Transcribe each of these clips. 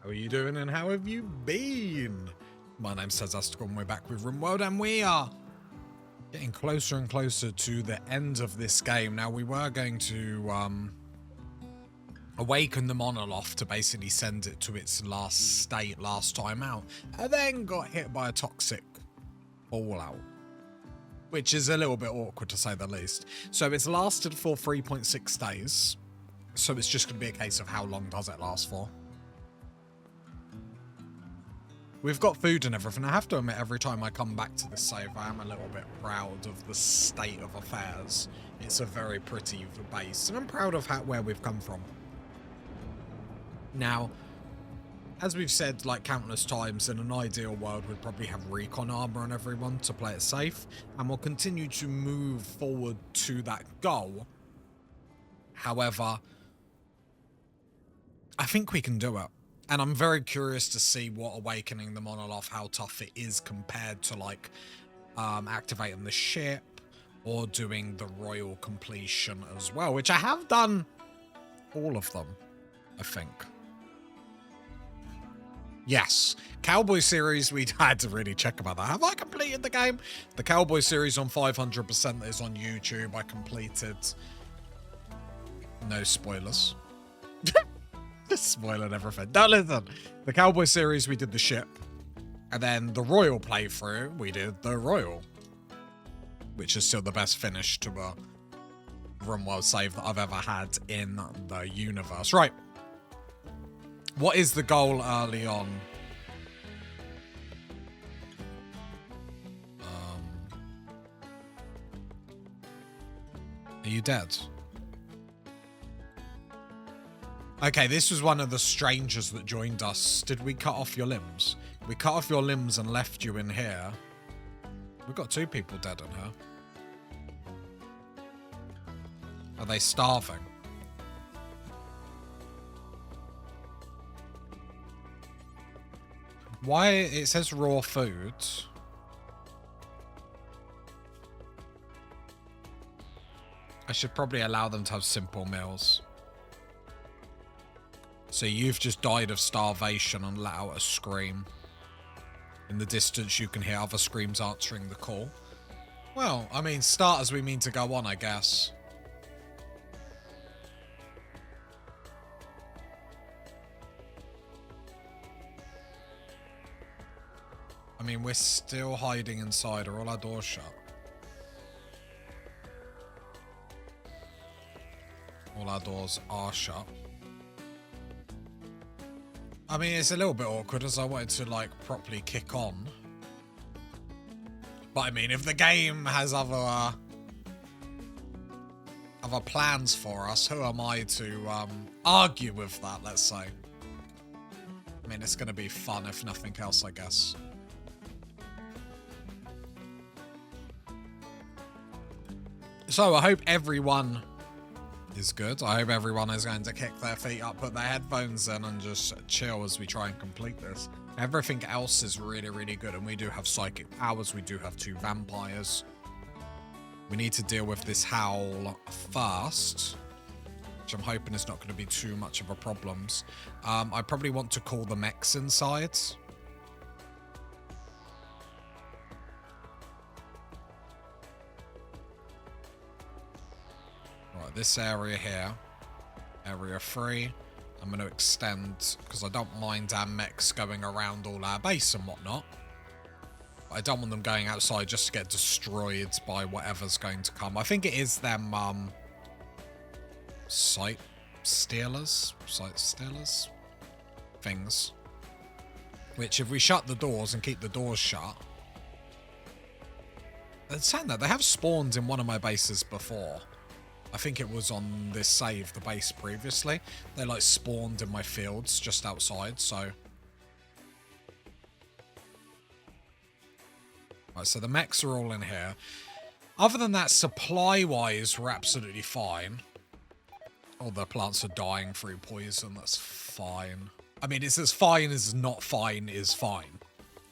How are you doing and how have you been? My name's Tazastical and we're back with Rimworld and we are getting closer and closer to the end of this game. Now we were going to awaken the monolith to basically send it to its last state last time out, and then got hit by a toxic fallout, which is a little bit awkward to say the least. So it's lasted for 3.6 days, so it's just going to be a case of how long does it last for. We've got food and everything. I have to admit, every time I come back to this save, I am a little bit proud of the state of affairs. It's a very pretty base, and I'm proud of where we've come from. Now, as we've said like countless times, in an ideal world, we'd probably have recon armor on everyone to play it safe, and we'll continue to move forward to that goal. However, I think we can do it. And I'm very curious to see what awakening the monolith, how tough it is compared to like activating the ship or doing the royal completion as well, which I have done all of them, I think. Yes, Cowboy series, we had to really check about that. Have I completed the game? The Cowboy series on 500% that is on YouTube, I completed. No spoilers. Spoiling everything. Now listen, the Cowboy series, we did the ship. And then the Royal playthrough, we did the Royal. Which is still the best finish to a Rimworld save that I've ever had in the universe. Right. What is the goal early on? Are you dead? Okay, this was one of the strangers that joined us. Did we cut off your limbs? We cut off your limbs and left you in here. We've got 2 people dead in here. Are they starving? Why? It says raw food. I should probably allow them to have simple meals. So you've just died of starvation and let out a scream. In the distance, you can hear other screams answering the call. Well, I mean, start as we mean to go on, I guess. I mean, we're still hiding inside. Are all our doors shut? All our doors are shut. I mean, it's a little bit awkward as I wanted to, like, properly kick on. But, I mean, if the game has other plans for us, who am I to argue with that, let's say? I mean, it's going to be fun, if nothing else, I guess. So, I hope everyone is good. I hope everyone is going to kick their feet up, put their headphones in, and just chill as we try and complete this. Everything else is really, really good, and we do have psychic powers. We do have 2 vampires. We need to deal with this howl first, which I'm hoping is not going to be too much of a problem. I probably want to call the mechs inside. This area here, area 3, I'm going to extend because I don't mind our mechs going around all our base and whatnot. But I don't want them going outside just to get destroyed by whatever's going to come. I think it is them sight stealers things. Which if we shut the doors and keep the doors shut. It's saying that they have spawned in one of my bases before. I think it was on this save, the base previously. They like spawned in my fields just outside, so. Right, so the mechs are all in here. Other than that, supply-wise, we're absolutely fine. All the plants are dying through poison, that's fine. I mean, it's as fine as not fine is fine.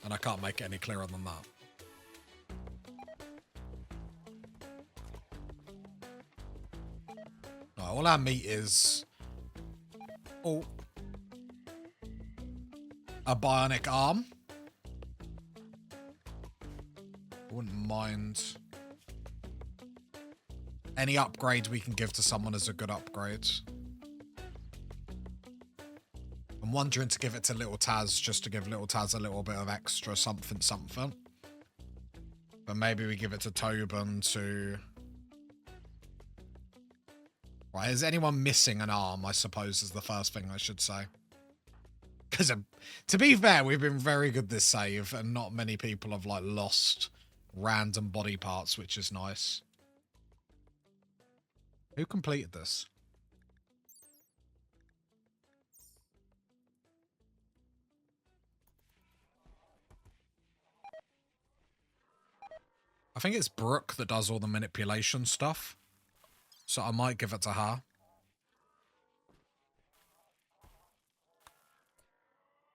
And I can't make it any clearer than that. All our meat is... Oh. a bionic arm. I wouldn't mind. Any upgrade we can give to someone is a good upgrade. I'm wondering to give it to little Taz, just to give little Taz a little bit of extra something. But maybe we give it to Tobin to... Right, is anyone missing an arm, I suppose, is the first thing I should say. Because, to be fair, we've been very good this save, and not many people have, like, lost random body parts, which is nice. Who completed this? I think it's Brooke that does all the manipulation stuff. So I might give it to her.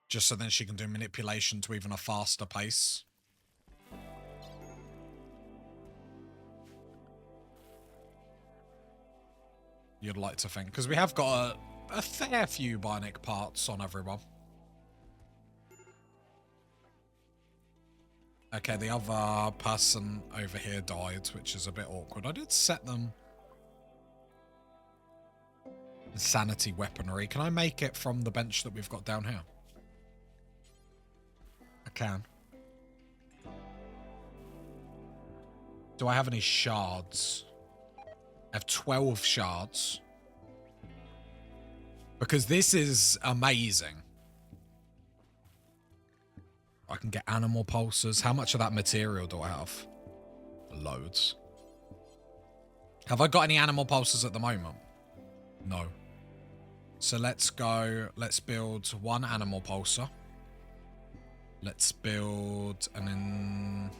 Just so then she can do manipulation to even a faster pace. You'd like to think. Because we have got a fair few bionic parts on everyone. Okay, the other person over here died, which is a bit awkward. I did set them... Insanity weaponry. Can I make it from the bench that we've got down here? I can. Do I have any shards? I have 12 shards. Because this is amazing. I can get animal pulses. How much of that material do I have? Loads. Have I got any animal pulses at the moment? No. So let's go. Let's build one animal pulsar. Let's build and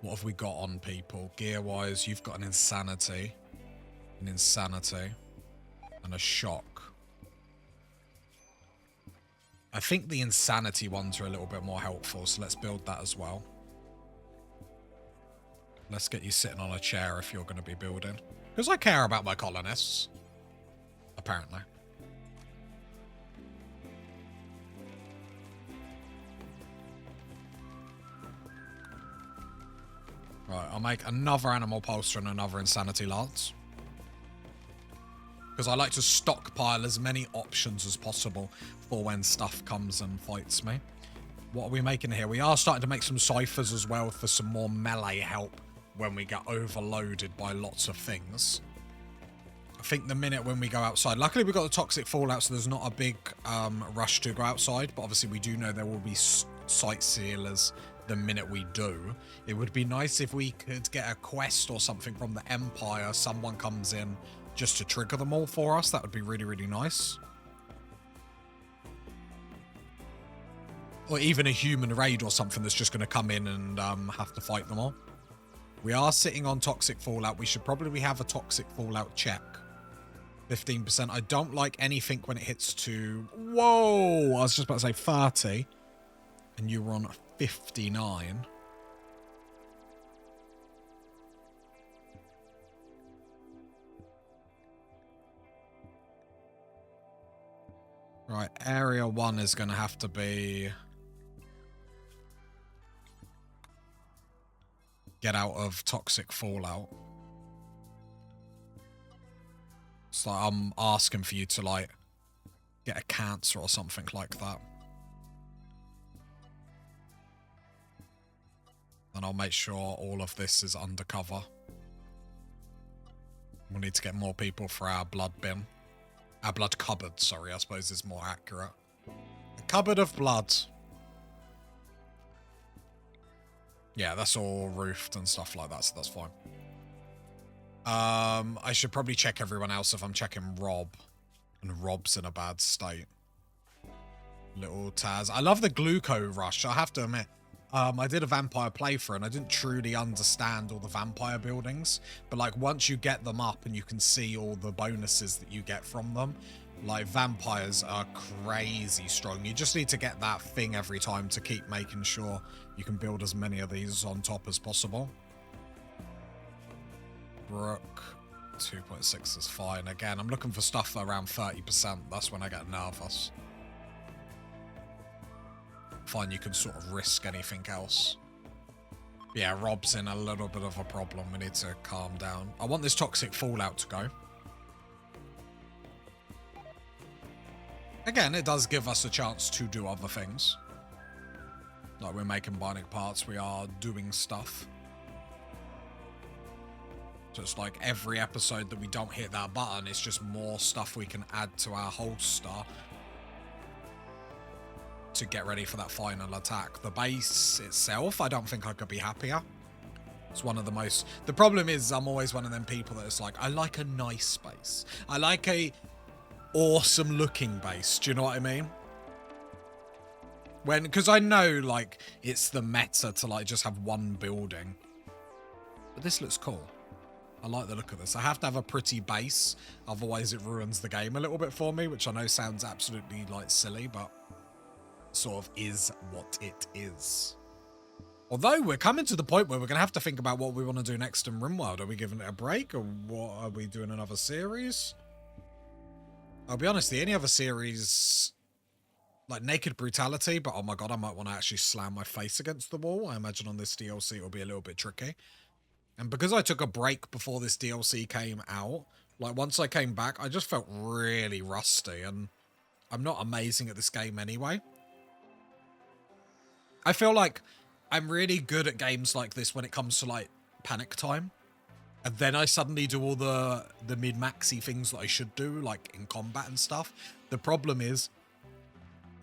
what have we got on people? Gear-wise, you've got an insanity, and a shock. I think the insanity ones are a little bit more helpful, so let's build that as well. Let's get you sitting on a chair if you're going to be building. Because I care about my colonists. Apparently. Right, I'll make another animal pulsar and another insanity lance. Because I like to stockpile as many options as possible for when stuff comes and fights me. What are we making here? We are starting to make some ciphers as well for some more melee help when we get overloaded by lots of things. I think the minute when we go outside... Luckily, we've got the toxic fallout, so there's not a big rush to go outside. But obviously, we do know there will be sight sealers the minute we do. It would be nice if we could get a quest or something from the Empire. Someone comes in just to trigger them all for us. That would be really, really nice. Or even a human raid or something that's just going to come in and have to fight them all. We are sitting on toxic fallout. We should probably have a toxic fallout check. 15%. I don't like anything when it hits to... Whoa! I was just about to say 30. And you were on 59. Right, area 1 is going to have to be... Get out of toxic fallout. So I'm asking for you to, like, get a cancer or something like that. And I'll make sure all of this is undercover. We'll need to get more people for our blood bin. Our blood cupboard, sorry, I suppose is more accurate. A cupboard of blood. Yeah, that's all roofed and stuff like that, so that's fine. I should probably check everyone else if I'm checking Rob. And Rob's in a bad state. Little Taz. I love the gluco rush, I have to admit. I did a vampire playthrough and I didn't truly understand all the vampire buildings. But like once you get them up and you can see all the bonuses that you get from them, like vampires are crazy strong. You just need to get that thing every time to keep making sure you can build as many of these on top as possible. Brooke, 2.6 is fine. Again, I'm looking for stuff around 30%. That's when I get nervous. find you can sort of risk anything else. Yeah, Rob's in a little bit of a problem. We need to calm down. I want this toxic fallout to go. Again, it does give us a chance to do other things. Like, we're making bionic parts, we are doing stuff. So it's like every episode that we don't hit that button, it's just more stuff we can add to our holster to get ready for that final attack. The base itself, I don't think I could be happier. It's one of the most... The problem is I'm always one of them people that is like, I like a nice base. I like a awesome looking base. Do you know what I mean? Because I know, like, it's the meta to, like, just have one building. But this looks cool. I like the look of this. I have to have a pretty base, otherwise it ruins the game a little bit for me, which I know sounds absolutely, like, silly, but sort of is what it is. Although we're coming to the point where we're going to have to think about what we want to do next in Rimworld. Are we giving it a break, or what? Are we doing another series? I'll be honest, the only other series... like Naked Brutality, but oh my god, I might want to actually slam my face against the wall. I imagine on this DLC it will be a little bit tricky. And because I took a break before this DLC came out, like once I came back, I just felt really rusty, and I'm not amazing at this game anyway. I feel like I'm really good at games like this when it comes to like panic time. And then I suddenly do all the mid-maxy things that I should do, like in combat and stuff. The problem is,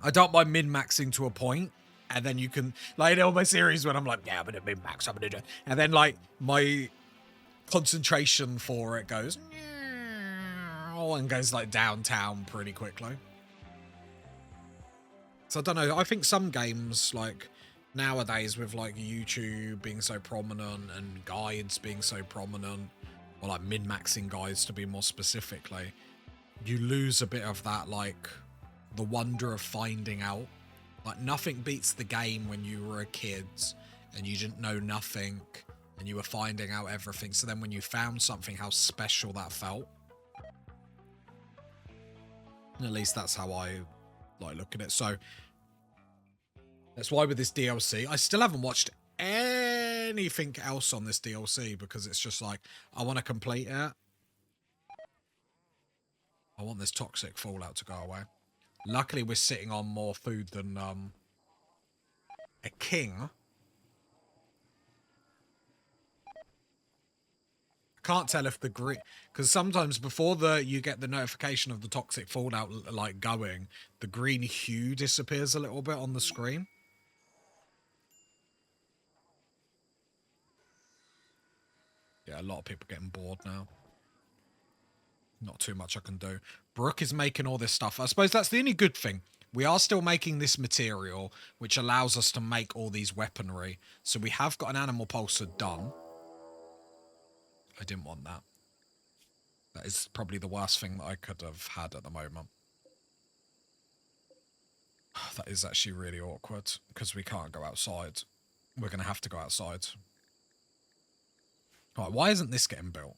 I don't mind min-maxing to a point, and then you can, like in all my series when I'm like, yeah, I'm going to min-max, I'm going to do it. And then like my concentration for it goes, and goes like downtown pretty quickly. So I don't know, I think some games like nowadays with like YouTube being so prominent and guides being so prominent, or like min-maxing guides to be more specifically, you lose a bit of that like the wonder of finding out. Like nothing beats the game when you were a kid and you didn't know nothing and you were finding out everything. So then when you found something, how special that felt. And at least that's how I like look at it. So that's why with this DLC, I still haven't watched anything else on this DLC because it's just like, I want to complete it. I want this toxic fallout to go away. Luckily, we're sitting on more food than a king. I can't tell if the green... Because sometimes before you get the notification of the toxic fallout like going, the green hue disappears a little bit on the screen. Yeah, a lot of people getting bored now. Not too much I can do. Brooke is making all this stuff. I suppose that's the only good thing. We are still making this material, which allows us to make all these weaponry. So we have got an animal pulsar done. I didn't want that. That is probably the worst thing that I could have had at the moment. That is actually really awkward, because we can't go outside. We're going to have to go outside. Alright, why isn't this getting built?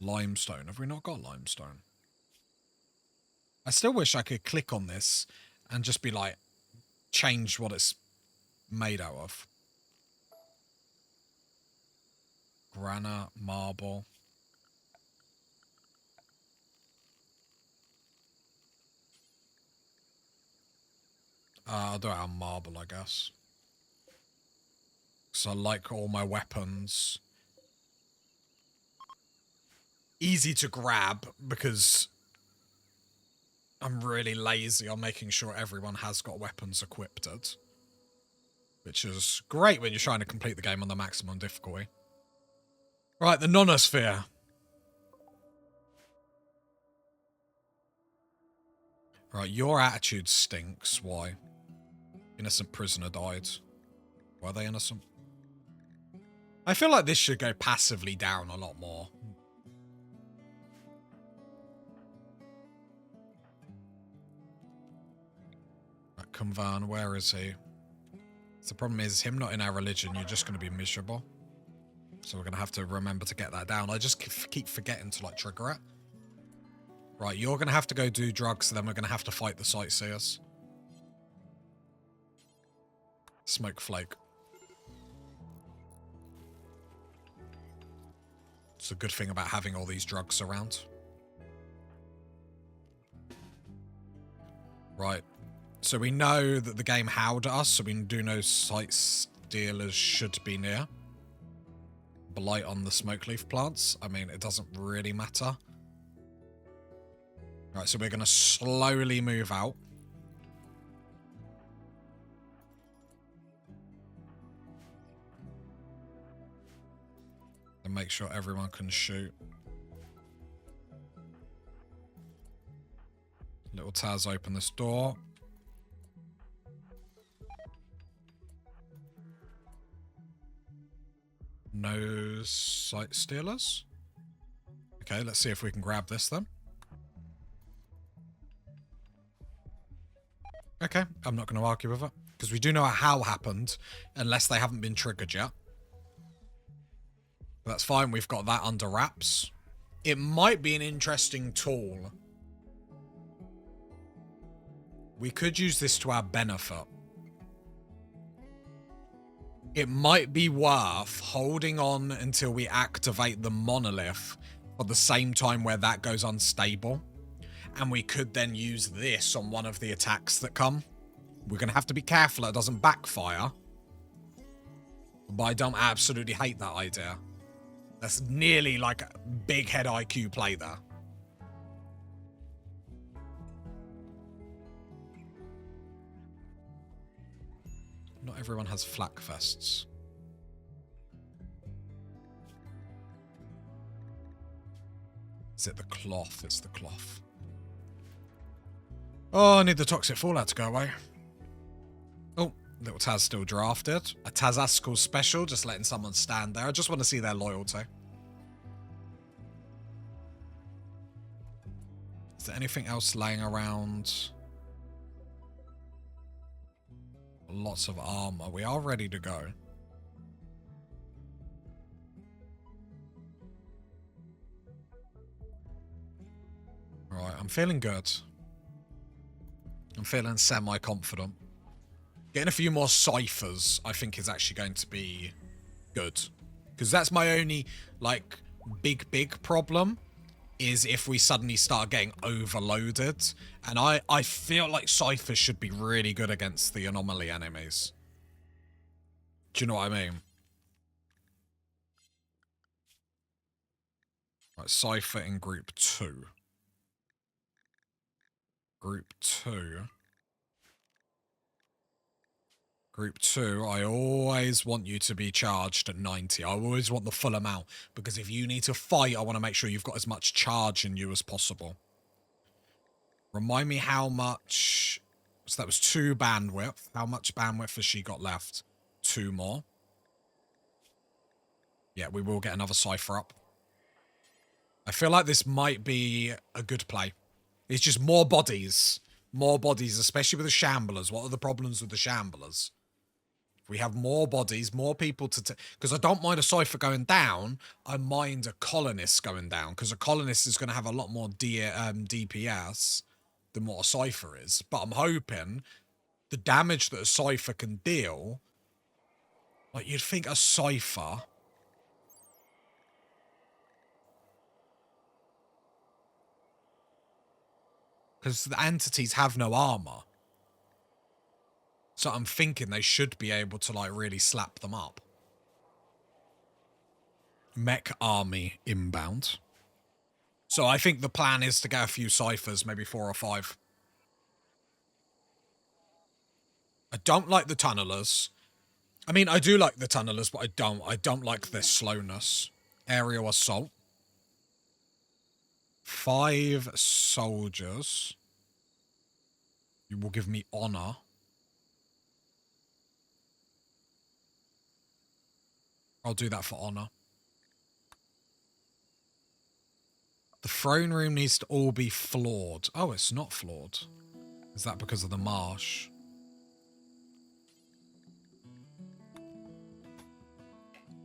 Limestone. Have we not got limestone? I still wish I could click on this and just be like, change what it's made out of. Granite, marble. I'll do it on marble, I guess. Because I like all my weapons. Easy to grab, because I'm really lazy on making sure everyone has got weapons equipped. Which is great when you're trying to complete the game on the maximum difficulty. Right, the nonosphere. Right, your attitude stinks. Why? Innocent prisoner died. Were they innocent? I feel like this should go passively down a lot more. Right, Kumvan, where is he? So the problem is, him not in our religion, you're just going to be miserable. So we're going to have to remember to get that down. I just keep forgetting to, like, trigger it. Right, you're going to have to go do drugs, so then we're going to have to fight the sightseers. Smoke flake. It's a good thing about having all these drugs around. Right. So we know that the game howled at us, so we do know sight stealers should be near. Blight on the smoke leaf plants. I mean, it doesn't really matter. Right, so we're going to slowly move out. And make sure everyone can shoot. Little Taz, open this door. No sight stealers. Okay, let's see if we can grab this then. Okay, I'm not going to argue with it. Because we do know how happened, unless they haven't been triggered yet. That's fine, we've got that under wraps. It might be an interesting tool. We could use this to our benefit. It might be worth holding on until we activate the monolith at the same time where that goes unstable. And we could then use this on one of the attacks that come. We're going to have to be careful it doesn't backfire. But I don't absolutely hate that idea. That's nearly like a big head IQ play there. Not everyone has flak vests. Is it the cloth? It's the cloth. Oh, I need the toxic fallout to go away. Oh, little Taz still drafted. A Tazastical special, just letting someone stand there. I just want to see their loyalty. Is there anything else laying around? Lots of armor. We are ready to go. Right, I'm feeling good. I'm feeling semi-confident. Getting a few more ciphers, I think, is actually going to be good. Because that's my only, like, big problem, is if we suddenly start getting overloaded. And I feel like ciphers should be really good against the anomaly enemies. Do you know what I mean? Right, cipher in group 2. Group 2. Group 2, I always want you to be charged at 90. I always want the full amount. Because if you need to fight, I want to make sure you've got as much charge in you as possible. Remind me how much... So that was 2 bandwidth. How much bandwidth has she got left? 2 more. Yeah, we will get another cipher up. I feel like this might be a good play. It's just more bodies. More bodies, especially with the shamblers. What are the problems with the shamblers? If we have more bodies, more people to... Because I don't mind a cipher going down. I mind a colonist going down. Because a colonist is going to have a lot more DPS than what a cipher is. But I'm hoping the damage that a cipher can deal... Like, you'd think a cipher... Because the entities have no armor. So I'm thinking they should be able to, like, really slap them up. Mech army inbound. So I think the plan is to get a few ciphers, maybe 4 or 5. I don't like the tunnelers. I mean, I do like the tunnelers, but I don't like their slowness. Aerial assault. 5 soldiers. You will give me honor. I'll do that for honor. The throne room needs to all be floored. Oh, it's not floored. Is that because of the marsh?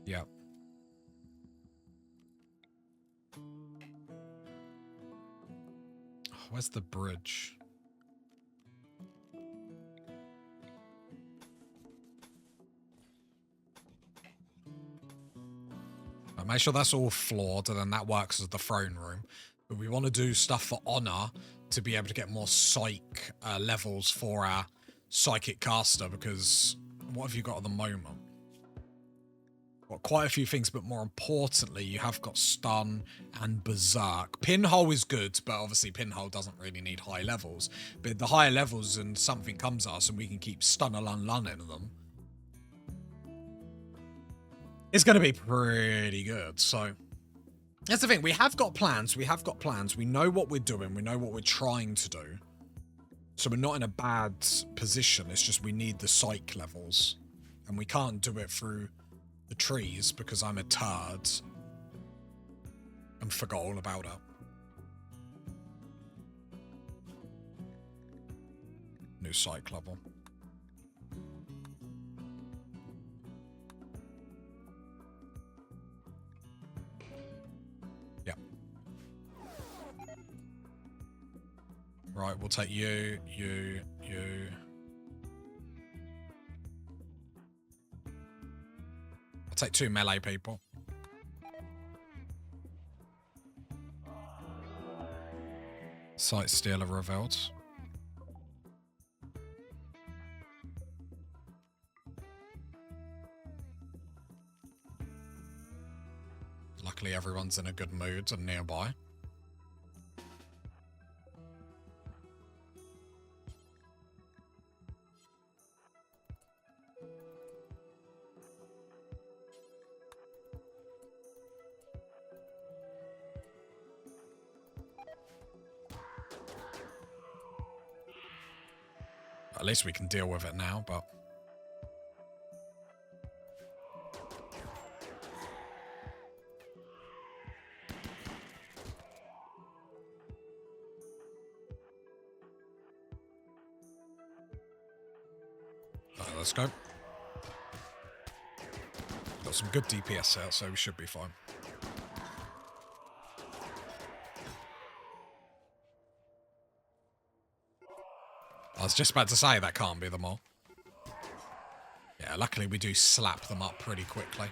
Yep. Where's the bridge? Make sure that's all floored, and then that works as the throne room. But we want to do stuff for honor to be able to get more psych levels for our psychic caster, because what have you got at the moment? Got quite a few things, but more importantly, you have got stun and berserk. Pinhole is good, but obviously pinhole doesn't really need high levels. But the higher levels and something comes at us and we can keep stun-a-lun-lunning them, it's going to be pretty good. So that's the thing. We have got plans. We have got plans. We know what we're doing. We know what we're trying to do. So we're not in a bad position. It's just we need the psych levels. And we can't do it through the trees because I'm a turd and forgot all about it. New psych level. Yeah. Right, we'll take you. Take 2 melee people. Sight Stealer revealed. Luckily everyone's in a good mood and nearby. At least we can deal with it now, but... Right, let's go. Got some good DPS out, so we should be fine. I was just about to say that can't be them all. Yeah, luckily we do slap them up pretty quickly.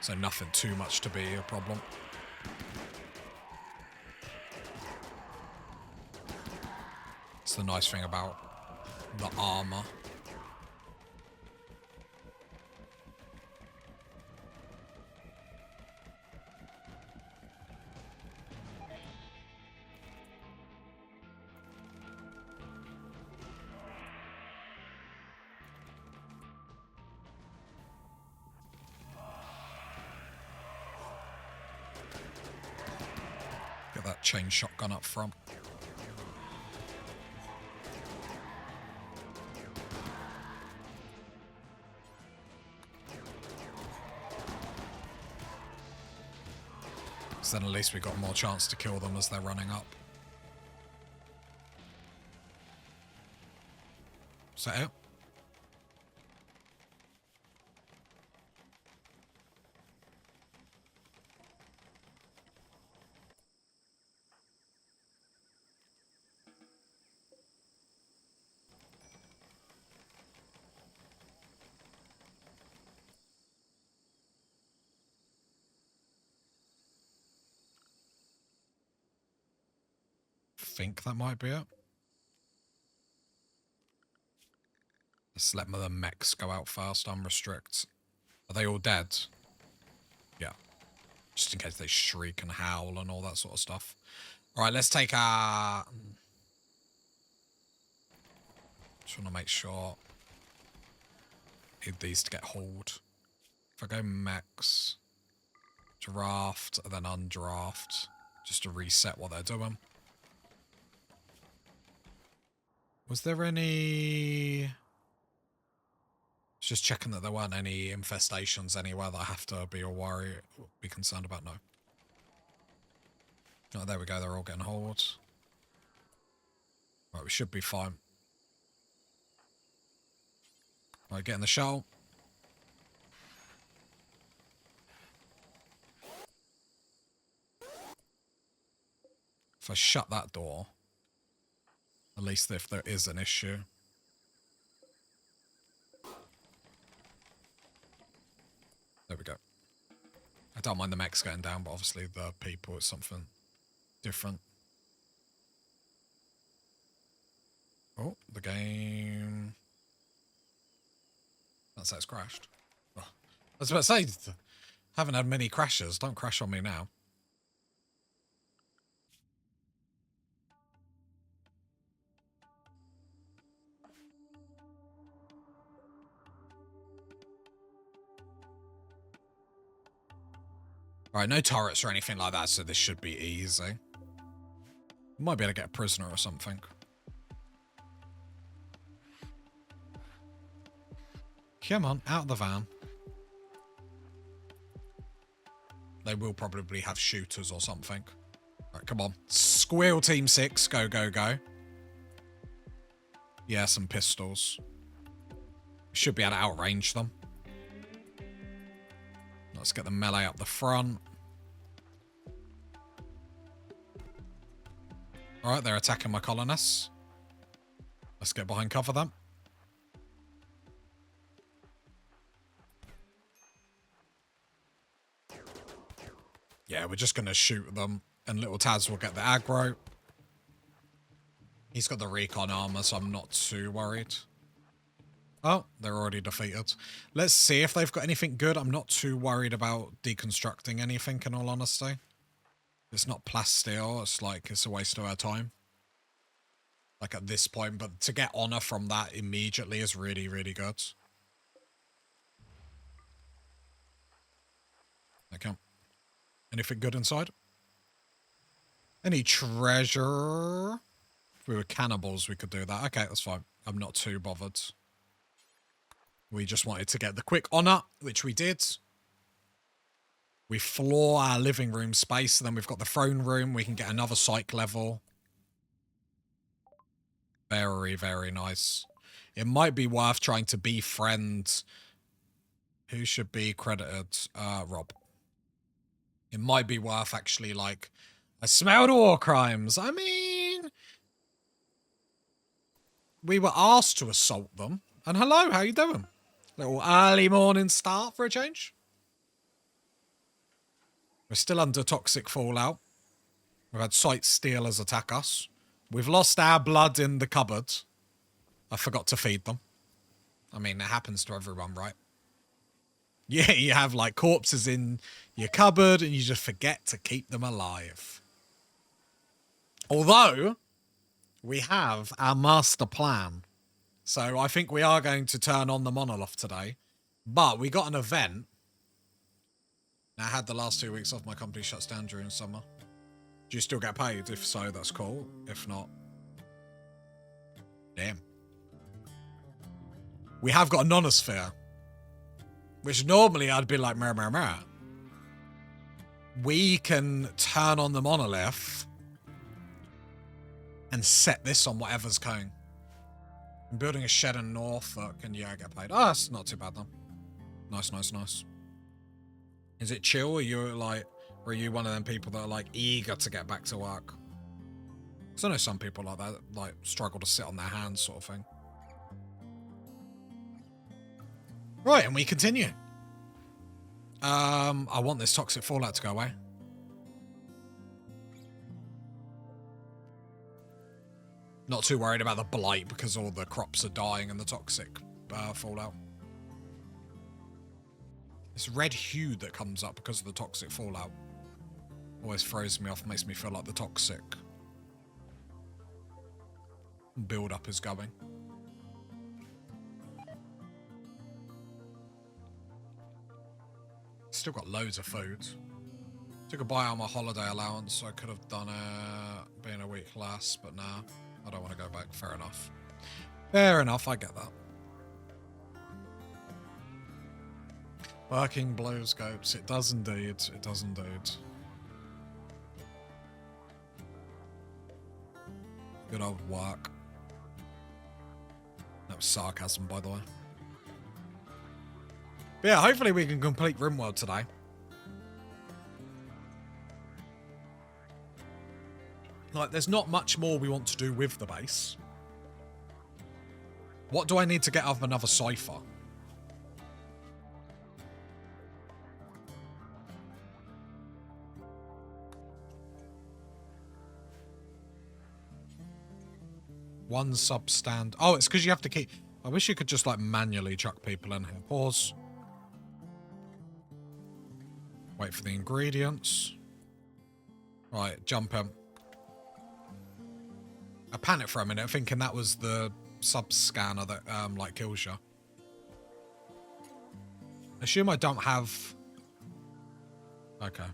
So nothing too much to be a problem. It's the nice thing about the armor. Get that chain shotgun up front. So then at least we got more chance to kill them as they're running up. Is that it? I think that might be it. Let's let the mechs go out first, unrestrict. Are they all dead? Yeah. Just in case they shriek and howl and all that sort of stuff. Alright, let's take our... Just want to make sure... Need these to get hauled. If I go mechs... Draft, and then undraft. Just to reset what they're doing. Was there any... Just checking that there weren't any infestations anywhere that I have to be concerned about. No. Oh, there we go. They're all getting hauled. Right, we should be fine. Right, get in the shell. If I shut that door, at least if there is an issue. There we go. I don't mind the mechs going down, but obviously the people is something different. Oh, the game. That's how it's crashed. Oh, I was about to say, haven't had many crashes. Don't crash on me now. Alright, no turrets or anything like that, so this should be easy. Might be able to get a prisoner or something. Come on, out of the van. They will probably have shooters or something. Alright, come on. Squeal Team 6. Go, go, go. Yeah, some pistols. Should be able to outrange them. Let's get the melee up the front. Alright, they're attacking my colonists. Let's get behind cover them. Yeah, we're just going to shoot them, and little Taz will get the aggro. He's got the recon armor, so I'm not too worried. Oh, they're already defeated. Let's see if they've got anything good. I'm not too worried about deconstructing anything, in all honesty. It's not plasteel. It's like, it's a waste of our time. Like at this point, but to get honor from that immediately is really, really good. Okay. Anything good inside? Any treasure? If we were cannibals, we could do that. Okay, that's fine. I'm not too bothered. We just wanted to get the quick honor, which we did. We floor our living room space, and then we've got the throne room. We can get another psych level. Very, very nice. It might be worth trying to befriend... Who should be credited? Rob. It might be worth actually, like... I smelled war crimes. I mean... We were asked to assault them. And hello, how you doing? Little early morning start for a change. We're still under toxic fallout. We've had sight stealers attack us. We've lost our blood in the cupboard. I forgot to feed them. I mean, it happens to everyone, right? Yeah, you have like corpses in your cupboard and you just forget to keep them alive. Although, we have our master plan. So I think we are going to turn on the monolith today. But we got an event. Now, I had the last 2 weeks off. My company shuts down during summer. Do you still get paid? If so, that's cool. If not, damn. We have got a nonosphere. Which normally I'd be like, meh. We can turn on the monolith and set this on whatever's going. I'm building a shed in Norfolk and yeah, I get paid. Oh, that's not too bad then. Nice, nice, nice. Is it chill? Or are you one of them people that are like eager to get back to work? Because I know some people like that, like struggle to sit on their hands sort of thing. Right, and we continue. I want this toxic fallout to go away. Not too worried about the blight because all the crops are dying and the toxic fallout. This red hue that comes up because of the toxic fallout always throws me off, makes me feel like the toxic build-up is going. Still got loads of food. Took a buy out my holiday allowance, so I could have done it being a week less, but nah, I don't want to go back. Fair enough. Fair enough, I get that. Working blow scopes. It does indeed. It does indeed. Good old work. That was sarcasm, by the way. But yeah, hopefully we can complete Rimworld today. Like, there's not much more we want to do with the base. What do I need to get out of another cipher? One substand. Oh, it's because you have to keep... I wish you could just, like, manually chuck people in here. Pause. Wait for the ingredients. Right, jump in. I panicked for a minute, thinking that was the sub-scanner that, like, kills you. Assume I don't have... Okay.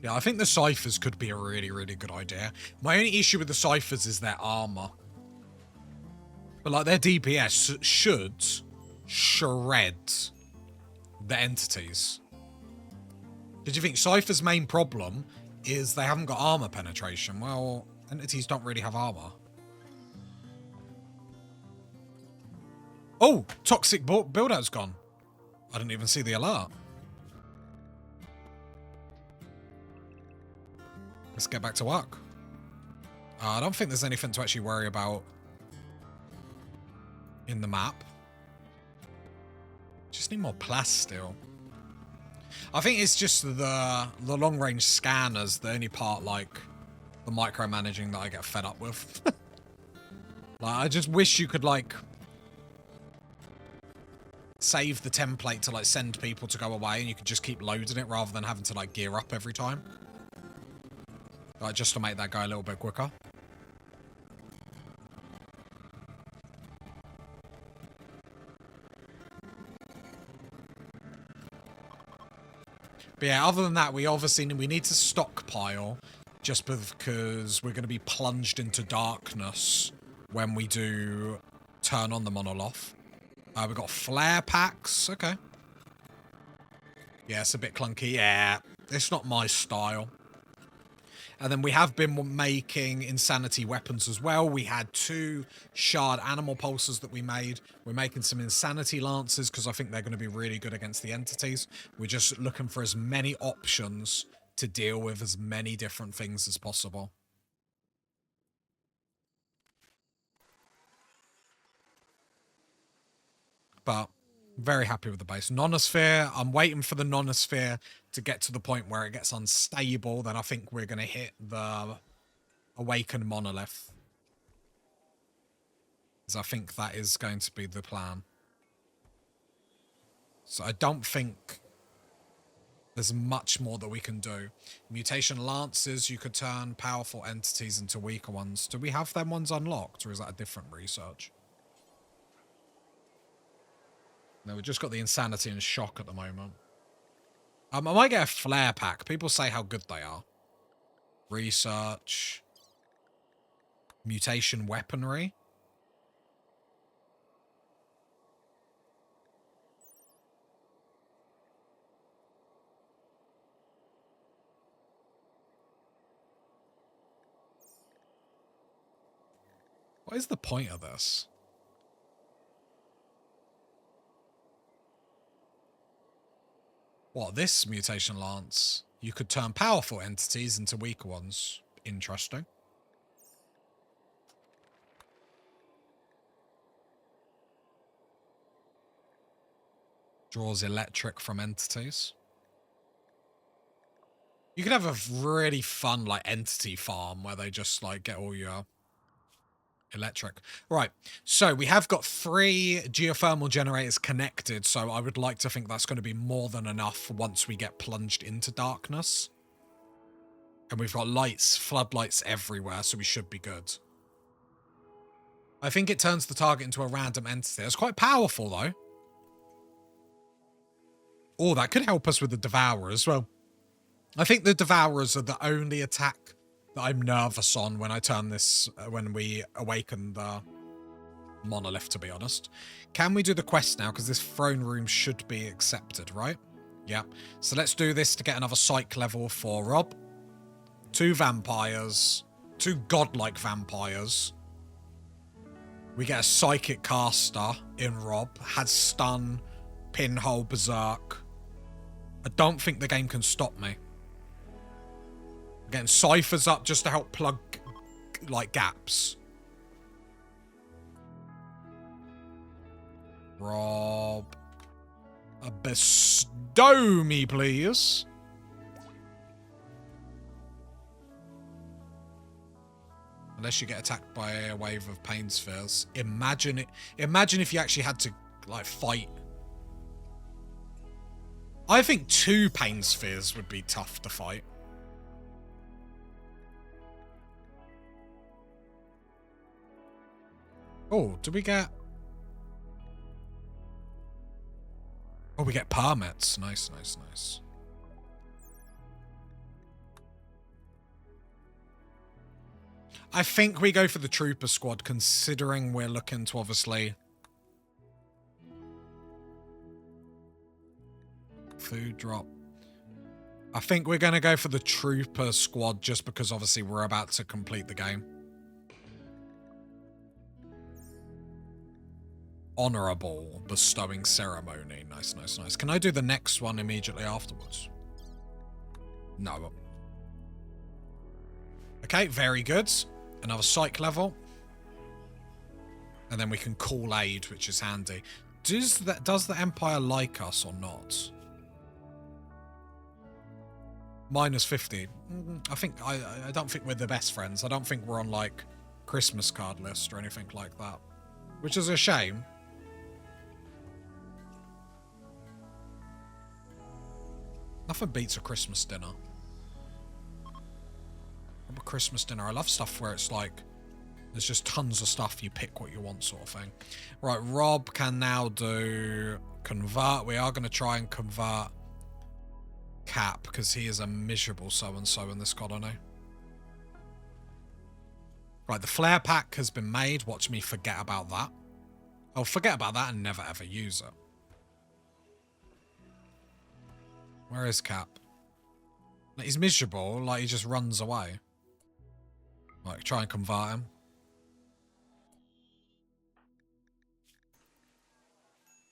Yeah, I think the ciphers could be a really, really good idea. My only issue with the ciphers is their armor. But, like, their DPS should shred the entities. Did you think ciphers' main problem is they haven't got armor penetration? Well, entities don't really have armor. Oh, toxic build-out's gone. I didn't even see the alert. Let's get back to work. I don't think there's anything to actually worry about in the map. Just need more plasteel. I think it's just the long-range scanners, the only part, like, the micromanaging that I get fed up with. Like, I just wish you could, like, save the template to, like, send people to go away and you could just keep loading it rather than having to, like, gear up every time. Like, just to make that go a little bit quicker. But yeah, other than that, we need to stockpile just because we're going to be plunged into darkness when we do turn on the monolith. We've got flare packs. Okay. Yeah, it's a bit clunky. Yeah, it's not my style. And then we have been making insanity weapons as well. We had 2 shard animal pulses that we made. We're making some insanity lances because I think they're going to be really good against the entities. We're just looking for as many options to deal with as many different things as possible. But very happy with the base. Nonosphere, I'm waiting for the nonosphere to get to the point where it gets unstable. Then I think we're going to hit the awakened monolith. Because I think that is going to be the plan. So I don't think there's much more that we can do. Mutation lances, you could turn powerful entities into weaker ones. Do we have them ones unlocked, or is that a different research? No, we've just got the insanity and shock at the moment. I might get a flare pack. People say how good they are. Research. Mutation weaponry. What is the point of this? What, this mutation lance? You could turn powerful entities into weaker ones. Interesting. Draws electric from entities. You could have a really fun, like, entity farm where they just, like, get all your electric. Right, so we have got 3 geothermal generators connected, so I would like to think that's going to be more than enough once we get plunged into darkness. And we've got lights, floodlights everywhere, so we should be good. I think it turns the target into a random entity. It's quite powerful, though. Oh, that could help us with the Devourer as well. I think the Devourers are the only attack that I'm nervous on when I turn this, when we awaken the monolith, to be honest. Can we do the quest now? Because this throne room should be accepted, right? Yeah. So let's do this to get another psych level for Rob. 2 vampires. 2 godlike vampires. We get a psychic caster in Rob. Had stun, pinhole, berserk. I don't think the game can stop me. Getting ciphers up just to help plug, like, gaps. Rob. Bestow me, please. Unless you get attacked by a wave of pain spheres. Imagine it. Imagine if you actually had to, like, fight. I think 2 pain spheres would be tough to fight. Oh, do we get... Oh, we get permits. Nice, nice, nice. I think we go for the trooper squad, considering we're looking to obviously... Food drop. I think we're going to go for the trooper squad just because obviously we're about to complete the game. Honorable bestowing ceremony. Nice, nice, nice. Can I do the next one immediately afterwards? No. Okay, very good. Another psych level. And then we can call aid, which is handy. Does the Empire like us or not? -50. I don't think we're the best friends. I don't think we're on, like, Christmas card list or anything like that. Which is a shame. Nothing beats a Christmas dinner. A Christmas dinner. I love stuff where it's like there's just tons of stuff, you pick what you want sort of thing. Right, Rob can now do convert. We are going to try and convert Cap because he is a miserable so-and-so in this colony. Right, the flare pack has been made. Watch me forget about that. I'll forget about that and never ever use it. Where is Cap? He's miserable, like he just runs away. Like, try and convert him.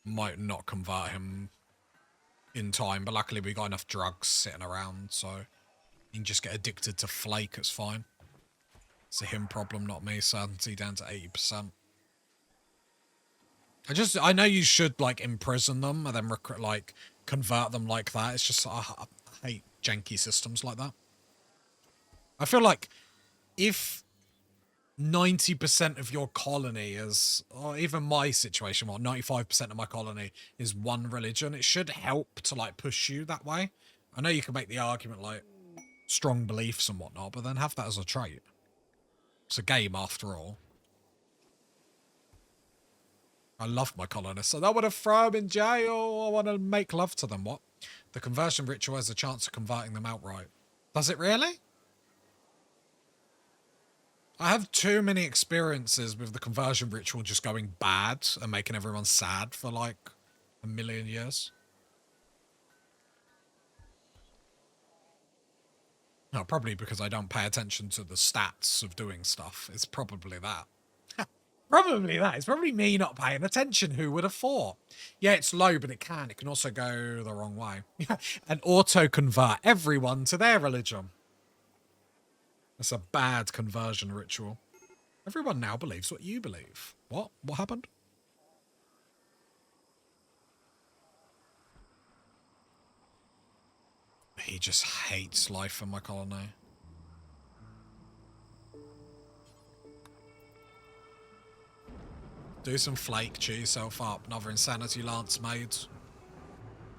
Might not convert him in time, but luckily we got enough drugs sitting around, so you can just get addicted to flake, it's fine. It's a him problem, not me. Certainty down to 80%. I know you should, like, imprison them and then, like, convert them like that. It's just, I hate janky systems like that. I feel like if 90% of your colony is, or even my situation, well, 95% of my colony is one religion, it should help to, like, push you that way. I know you can make the argument, like, strong beliefs and whatnot, but then have that as a trait. It's a game, after all. I love my colonists. I don't want to throw them in jail. I want to make love to them. What? The conversion ritual has a chance of converting them outright. Does it really? I have too many experiences with the conversion ritual just going bad and making everyone sad for like a million years. No, probably because I don't pay attention to the stats of doing stuff. It's probably that. Probably that. It's probably me not paying attention. Who would have thought? Yeah, it's low, but it can. It can also go the wrong way. And auto-convert everyone to their religion. That's a bad conversion ritual. Everyone now believes what you believe. What? What happened? He just hates life in my colony. Do some flake, cheer yourself up. Another insanity lance made.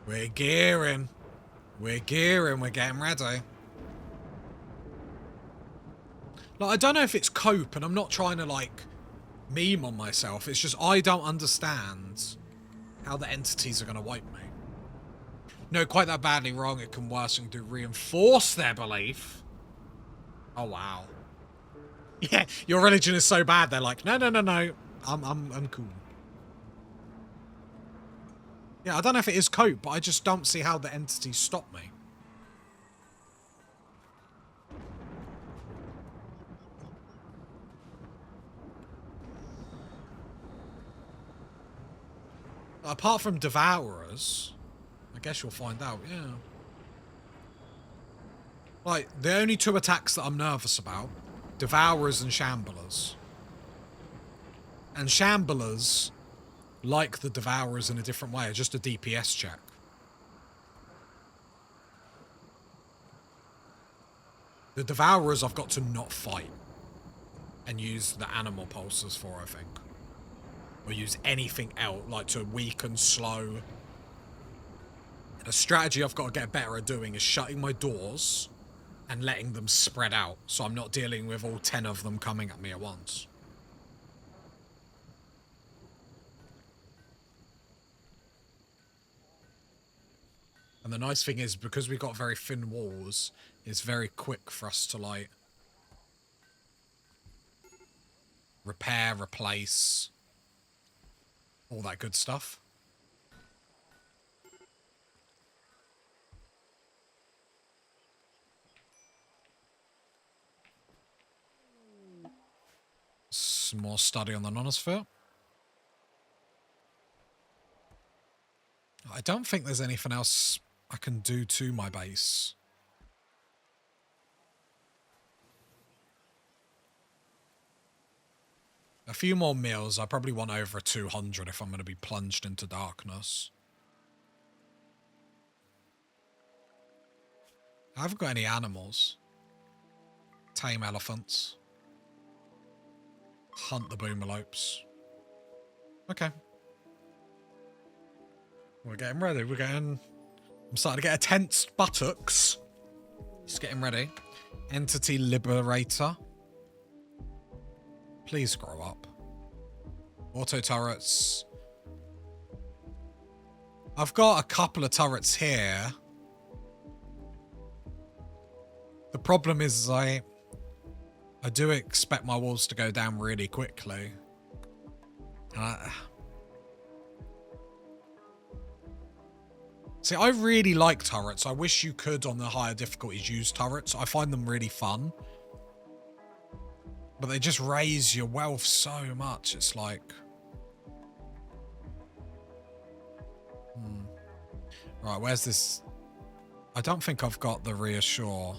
We're gearing. We're gearing. We're getting ready. Like, I don't know if it's cope, and I'm not trying to, like, meme on myself. It's just I don't understand how the entities are going to wipe me. No, quite that badly wrong. It can worsen to reinforce their belief. Oh, wow. Yeah, your religion is so bad. They're like, no, no, no, no. I'm cool. Yeah, I don't know if it is cope, but I just don't see how the entities stop me. Apart from Devourers, I guess you'll find out, yeah. Like, the only two attacks that I'm nervous about, Devourers and Shamblers. And Shamblers, like the Devourers in a different way, are just a DPS check. The Devourers I've got to not fight. and use the animal pulses for, I think. Or use anything else, like to weaken, slow. The strategy I've got to get better at doing is shutting my doors and letting them spread out, so I'm not dealing with all 10 of them coming at me at once. And the nice thing is, because we've got very thin walls, it's very quick for us to, like, repair, replace, all that good stuff. Some more study on the nonosphere. I don't think there's anything else I can do to my base. A few more meals. I probably want over 200 if I'm going to be plunged into darkness. I haven't got any animals. Tame elephants. Hunt the boomalopes. Okay. We're getting ready. I'm starting to get a tensed buttocks. Just getting ready. Entity Liberator. Please grow up. Auto turrets. I've got a couple of turrets here. The problem is I do expect my walls to go down really quickly. See, I really like turrets. I wish you could, on the higher difficulties, use turrets. I find them really fun. But they just raise your wealth so much. It's like... Right, where's this? I don't think I've got the reassure.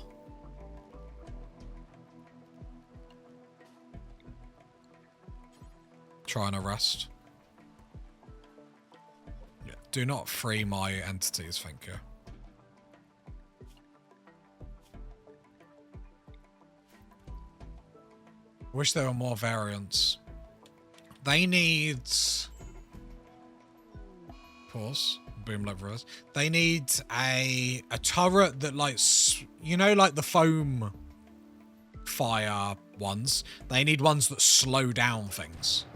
Try and arrest. Yeah, do not free my entities, thank you. Wish there were more variants. They need... Pause. Boom leverers. They need a turret that, like, you know, like the foam fire ones? They need ones that slow down things.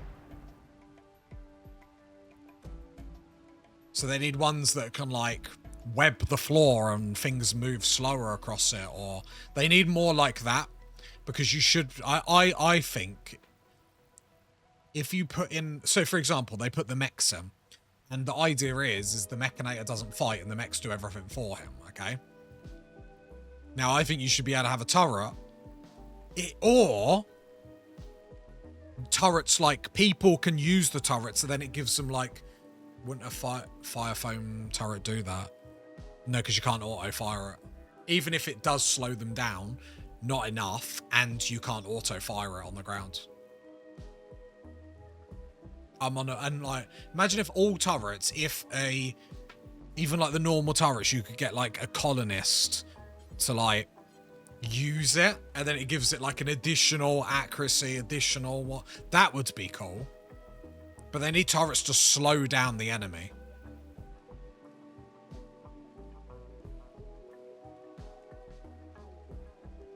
So they need ones that can, like, web the floor and things move slower across it, or they need more like that. Because you should, I think, if you put in, so for example, they put the mechs in, and the idea is the mechanator doesn't fight and the mechs do everything for him, okay? Now, I think you should be able to have a turret, or turrets, like, people can use the turret, so then it gives them, like, wouldn't a fire foam turret do that? No, because you can't auto-fire it. Even if it does slow them down, not enough, and you can't auto-fire it on the ground. And like, imagine if all turrets, even like the normal turrets, you could get like a colonist to like use it, and then it gives it like an additional accuracy, what, that would be cool. But they need turrets to slow down the enemy.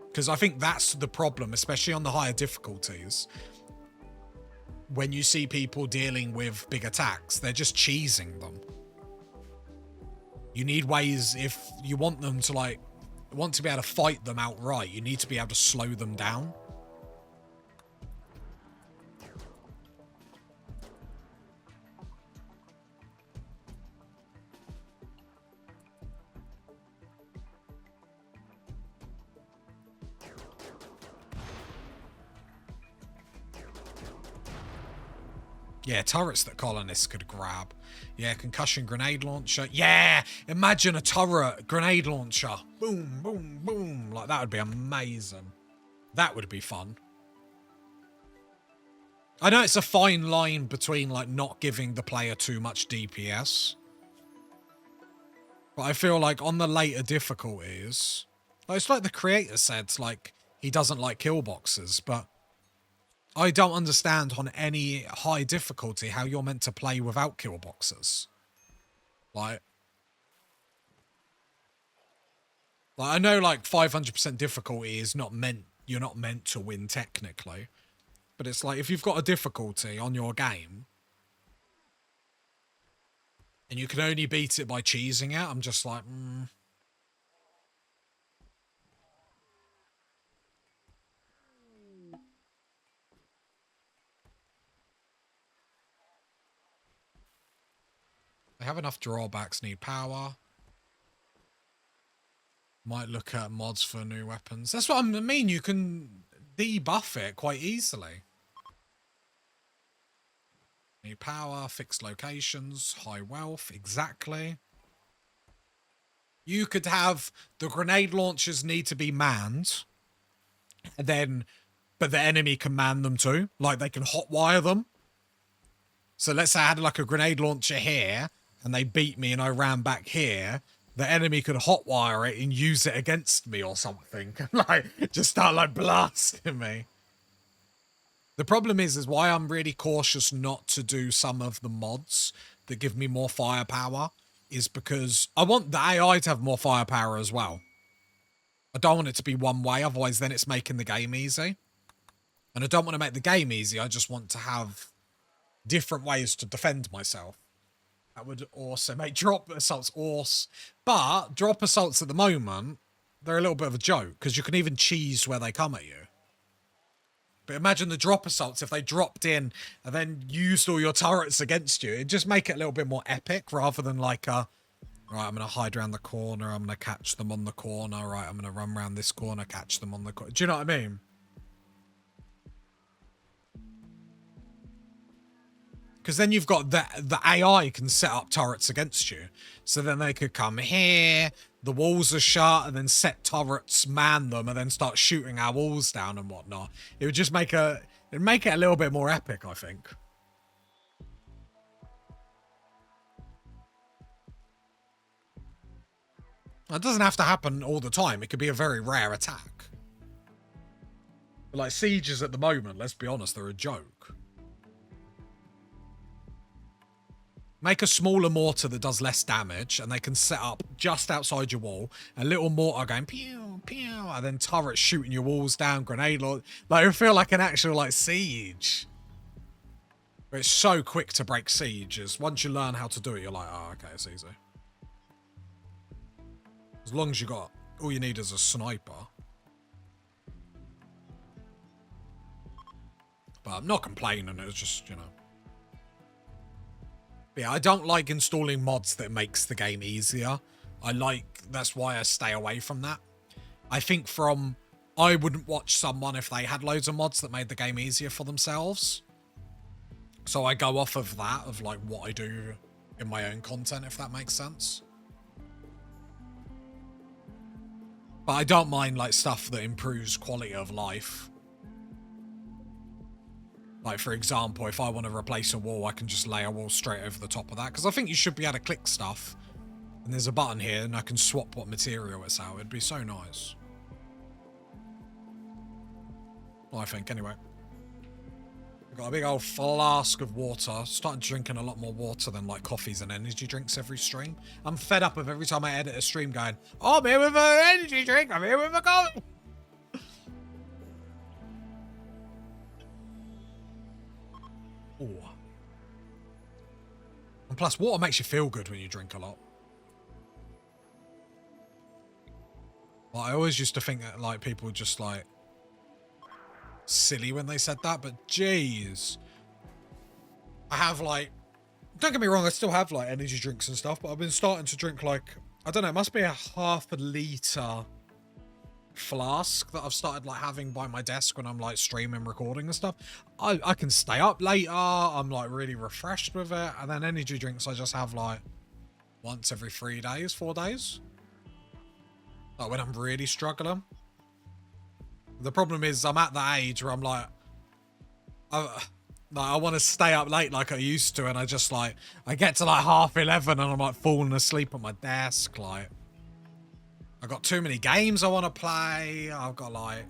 Because I think that's the problem, especially on the higher difficulties. When you see people dealing with big attacks, they're just cheesing them. You need ways, if you want them to, like, want to be able to fight them outright, you need to be able to slow them down. Yeah, turrets that colonists could grab. Yeah, concussion grenade launcher. Yeah, imagine a turret grenade launcher. Boom, boom, boom. Like, that would be amazing. That would be fun. I know it's a fine line between, like, not giving the player too much DPS. But I feel like on the later difficulties... Like, it's like the creator said, like, he doesn't like kill boxes, but... I don't understand on any high difficulty how you're meant to play without kill boxes. Like I know like 500% difficulty is not meant, you're not meant to win technically. But it's like if you've got a difficulty on your game and you can only beat it by cheesing it, I'm just like, They have enough drawbacks, need power. Might look at mods for new weapons. That's what I mean, you can debuff it quite easily. Need power, fixed locations, high wealth, exactly. You could have the grenade launchers need to be manned, and then, but the enemy can man them too. Like they can hotwire them. So let's say I had like a grenade launcher here, and they beat me and I ran back here. The enemy could hotwire it and use it against me or something. Like, just start like blasting me. The problem is why I'm really cautious not to do some of the mods that give me more firepower is because I want the AI to have more firepower as well. I don't want it to be one way, otherwise then it's making the game easy. And I don't want to make the game easy, I just want to have different ways to defend myself. That would also make drop assaults awesome. But drop assaults at the moment, they're a little bit of a joke, because you can even cheese where they come at you. But imagine the drop assaults if they dropped in and then used all your turrets against you. It'd just make it a little bit more epic rather than like a, right, I'm going to hide around the corner, I'm going to catch them on the corner, right, I'm going to run around this corner, catch them on the corner. Do you know what I mean? Because then you've got the AI can set up turrets against you. So then they could come here, the walls are shut, and then set turrets, man them, and then start shooting our walls down and whatnot. It would just make it'd make it a little bit more epic, I think. It doesn't have to happen all the time. It could be a very rare attack. But like sieges at the moment, let's be honest, they're a joke. Make a smaller mortar that does less damage, and they can set up just outside your wall. A little mortar going pew, pew, and then turrets shooting your walls down, grenade launch. Like, it would feel like an actual, like, siege. But it's so quick to break sieges. Once you learn how to do it, you're like, oh, okay, it's easy. As long as you got, all you need is a sniper. But I'm not complaining, it's just, you know. Yeah, I don't like installing mods that makes the game easier. That's why I stay away from that. I think I wouldn't watch someone if they had loads of mods that made the game easier for themselves. So I go off of that, of like what I do in my own content, if that makes sense. But I don't mind like stuff that improves quality of life. Like, for example, if I want to replace a wall, I can just lay a wall straight over the top of that. Because I think you should be able to click stuff. And there's a button here, and I can swap what material it's out. It'd be so nice. Well, I think, anyway. I've got a big old flask of water. Started drinking a lot more water than, like, coffees and energy drinks every stream. I'm fed up of every time I edit a stream going, oh, I'm here with an energy drink. I'm here with a coffee. Ooh. And plus, water makes you feel good when you drink a lot. Well, I always used to think that, like, people just, like, silly when they said that, but jeez. I have, like, don't get me wrong, I still have, like, energy drinks and stuff, but I've been starting to drink, like, I don't know, it must be a half a litre flask that I've started like having by my desk when I'm like streaming, recording and stuff. I can stay up later, I'm like really refreshed with it. And then energy drinks I just have like once every 3 days, 4 days, like when I'm really struggling. The problem is I'm at the age where I'm like I want to stay up late like I used to, and I just like I get to like 11:30 and I'm like falling asleep at my desk. Like, I've got too many games I want to play. I've got like,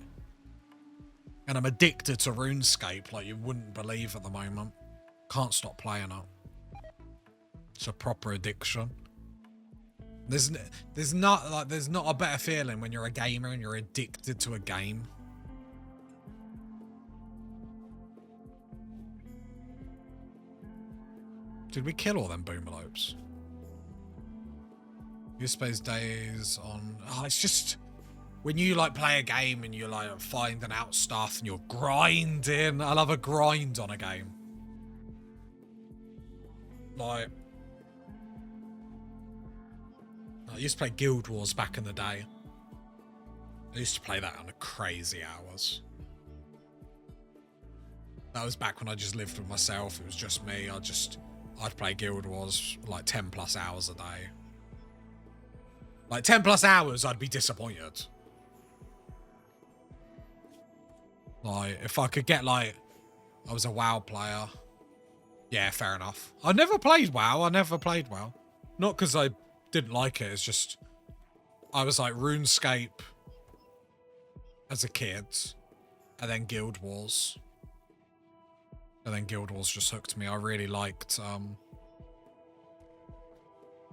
And I'm addicted to RuneScape like you wouldn't believe at the moment. Can't stop playing it. It's a proper addiction. There's not a better feeling when you're a gamer and you're addicted to a game. Did we kill all them boomalopes? Use space days on... Oh, it's just... When you, like, play a game and you're, like, finding out stuff and you're grinding. I love a grind on a game. Like... I used to play Guild Wars back in the day. I used to play that on crazy hours. That was back when I just lived with myself. It was just me. I'd play Guild Wars like 10 plus hours a day. Like 10 plus hours, I'd be disappointed. Like, if I could get like, I was a WoW player. Yeah, fair enough. I never played WoW. Not because I didn't like it. It's just, I was like RuneScape as a kid. And then Guild Wars. And then Guild Wars just hooked me. I really liked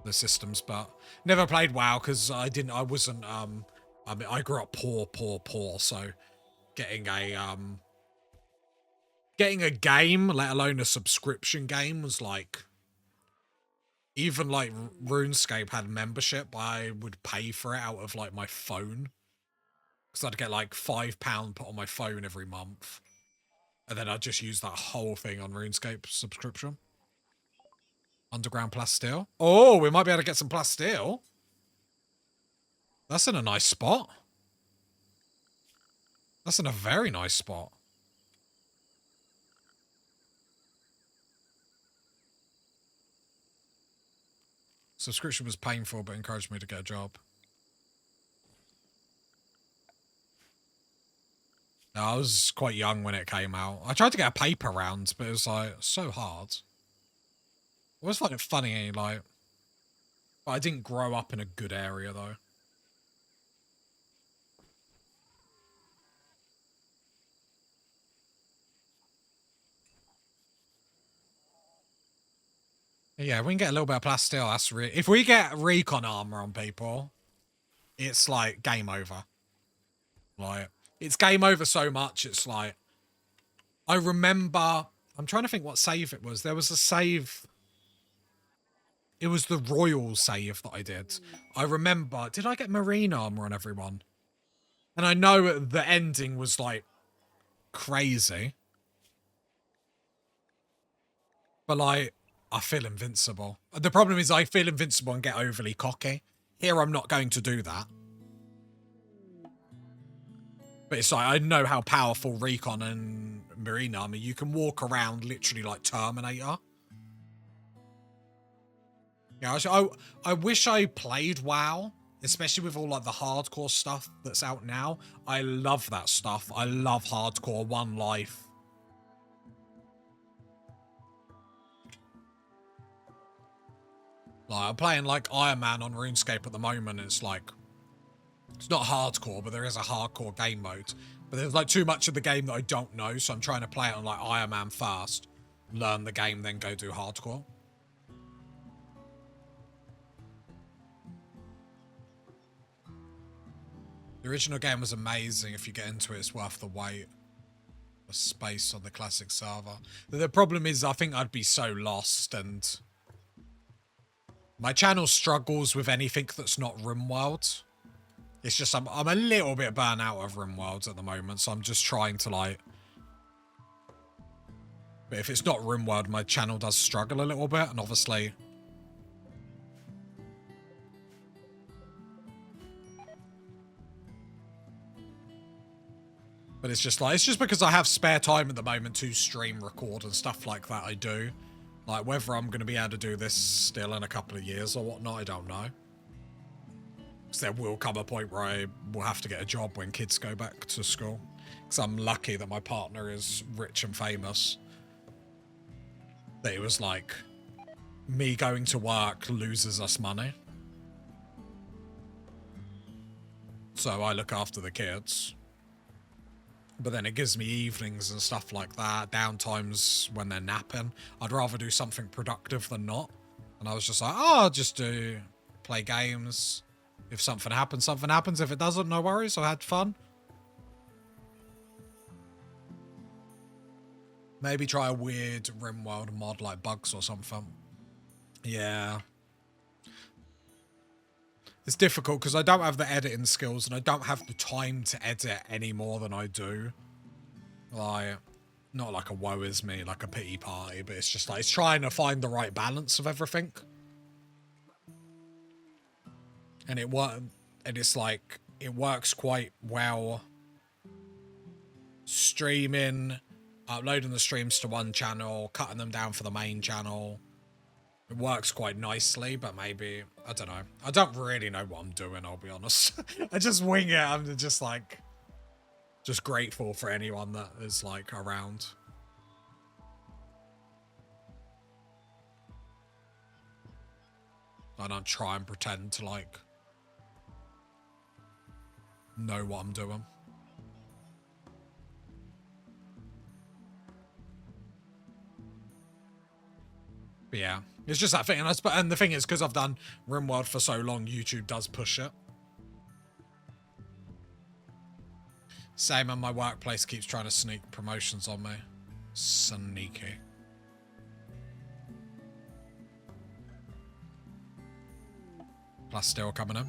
the systems, but never played WoW because I wasn't, I mean, I grew up poor, so getting a game, let alone a subscription game, was like, even like RuneScape had membership, I would pay for it out of like my phone. Because I'd get like £5 put on my phone every month. And then I'd just use that whole thing on RuneScape subscription. Underground plasteel. Oh, we might be able to get some plasteel. That's in a nice spot. That's in a very nice spot. Subscription was painful, but encouraged me to get a job. No, I was quite young when it came out. I tried to get a paper round, but it was like so hard. I always find it funny, like, but I didn't grow up in a good area though. Yeah, we can get a little bit of plasteel. That's if we get recon armor on people, it's like game over. Like, it's game over so much. It's like, I remember, I'm trying to think what save it was. There was a save. It was the royal save that I did. I remember, did I get marine armor on everyone? And I know the ending was like crazy. But like, I feel invincible. The problem is I feel invincible and get overly cocky. Here I'm not going to do that. But it's like, I know how powerful recon and marine armor. You can walk around literally like Terminator. Yeah, I wish I played WoW, especially with all like the hardcore stuff that's out now. I love that stuff. I love hardcore, one life. Like, I'm playing like Iron Man on RuneScape at the moment. It's like, it's not hardcore, but there is a hardcore game mode. But there's like too much of the game that I don't know, so I'm trying to play it on like Iron Man first, learn the game, then go do hardcore. The original game was amazing. If you get into it, it's worth the wait. The space on the classic server. The problem is, I think I'd be so lost, and my channel struggles with anything that's not Rimworld. It's just I'm a little bit burnt out of Rimworld at the moment, so I'm just trying to like. But if it's not Rimworld, my channel does struggle a little bit, and obviously. But it's just like, it's just because I have spare time at the moment to stream, record, and stuff like that I do. Like, whether I'm going to be able to do this still in a couple of years or whatnot, I don't know. Because there will come a point where I will have to get a job when kids go back to school. Because I'm lucky that my partner is rich and famous. That it was like, me going to work loses us money. So I look after the kids. But then it gives me evenings and stuff like that, downtimes when they're napping. I'd rather do something productive than not. And I was just like, oh, I'll just play games. If something happens, something happens. If it doesn't, no worries. I had fun. Maybe try a weird Rimworld mod like bugs or something. Yeah. It's difficult because I don't have the editing skills and I don't have the time to edit any more than I do. Like, not like a woe is me, like a pity party, but it's just like, it's trying to find the right balance of everything. And it's like, it works quite well streaming, uploading the streams to one channel, cutting them down for the main channel. It works quite nicely, but maybe, I don't know. I don't really know what I'm doing, I'll be honest. I just wing it. I'm just like, just grateful for anyone that is like around. I don't try and pretend to like know what I'm doing. But yeah, it's just that thing. And the thing is, because I've done Rimworld for so long, YouTube does push it. Same, and my workplace keeps trying to sneak promotions on me. Sneaky. Plus still coming in.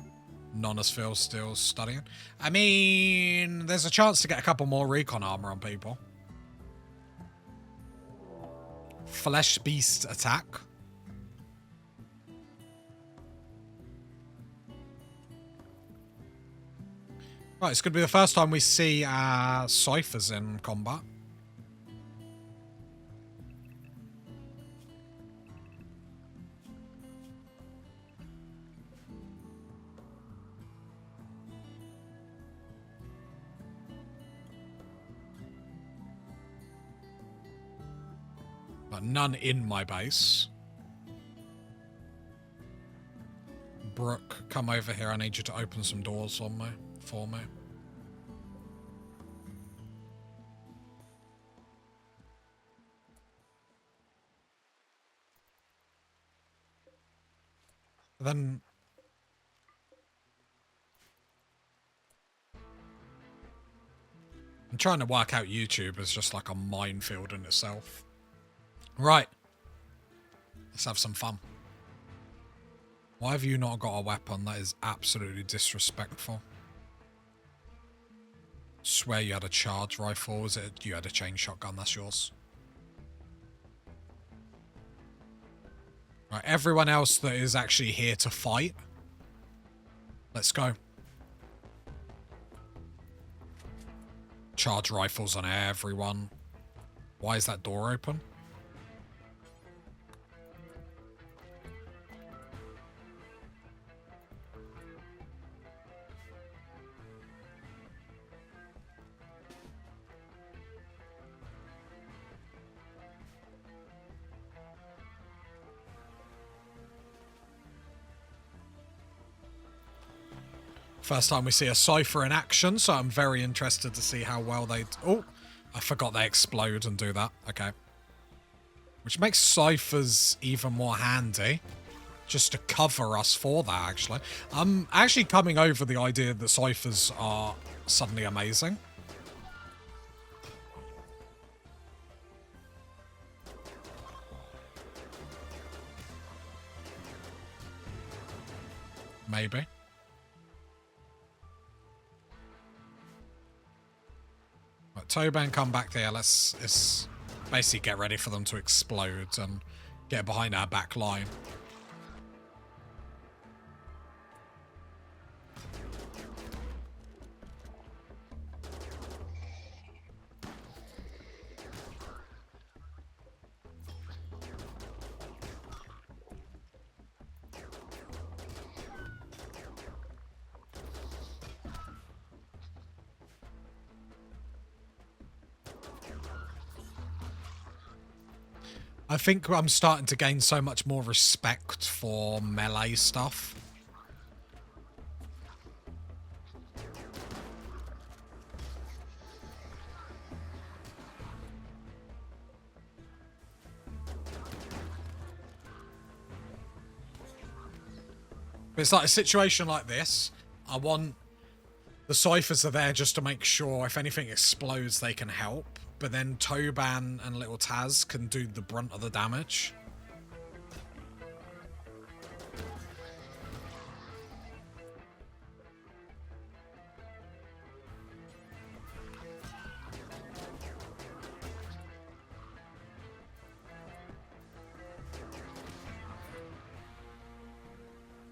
Nonosphil still studying. I mean, there's a chance to get a couple more recon armor on people. Flesh Beast attack. Right, it's going to be the first time we see ciphers in combat. But none in my base. Brooke, come over here. I need you to open some doors for me. Then I'm trying to work out YouTube as just like a minefield in itself. Right. Let's have some fun. Why have you not got a weapon? That is absolutely disrespectful. Swear you had a charge rifle. Was it you had a chain shotgun? That's yours. Right, everyone else that is actually here to fight. Let's go. Charge rifles on everyone. Why is that door open? First time we see a cipher in action, so I'm very interested to see how well they... Oh, I forgot they explode and do that. Okay. Which makes ciphers even more handy. Just to cover us for that, actually. I'm actually coming over the idea that ciphers are suddenly amazing. Maybe. Right, Toban, come back there. Let's basically get ready for them to explode and get behind our back line. I think I'm starting to gain so much more respect for melee stuff. But it's like a situation like this. I want the ciphers are there just to make sure if anything explodes, they can help. But then Toban and little Taz can do the brunt of the damage.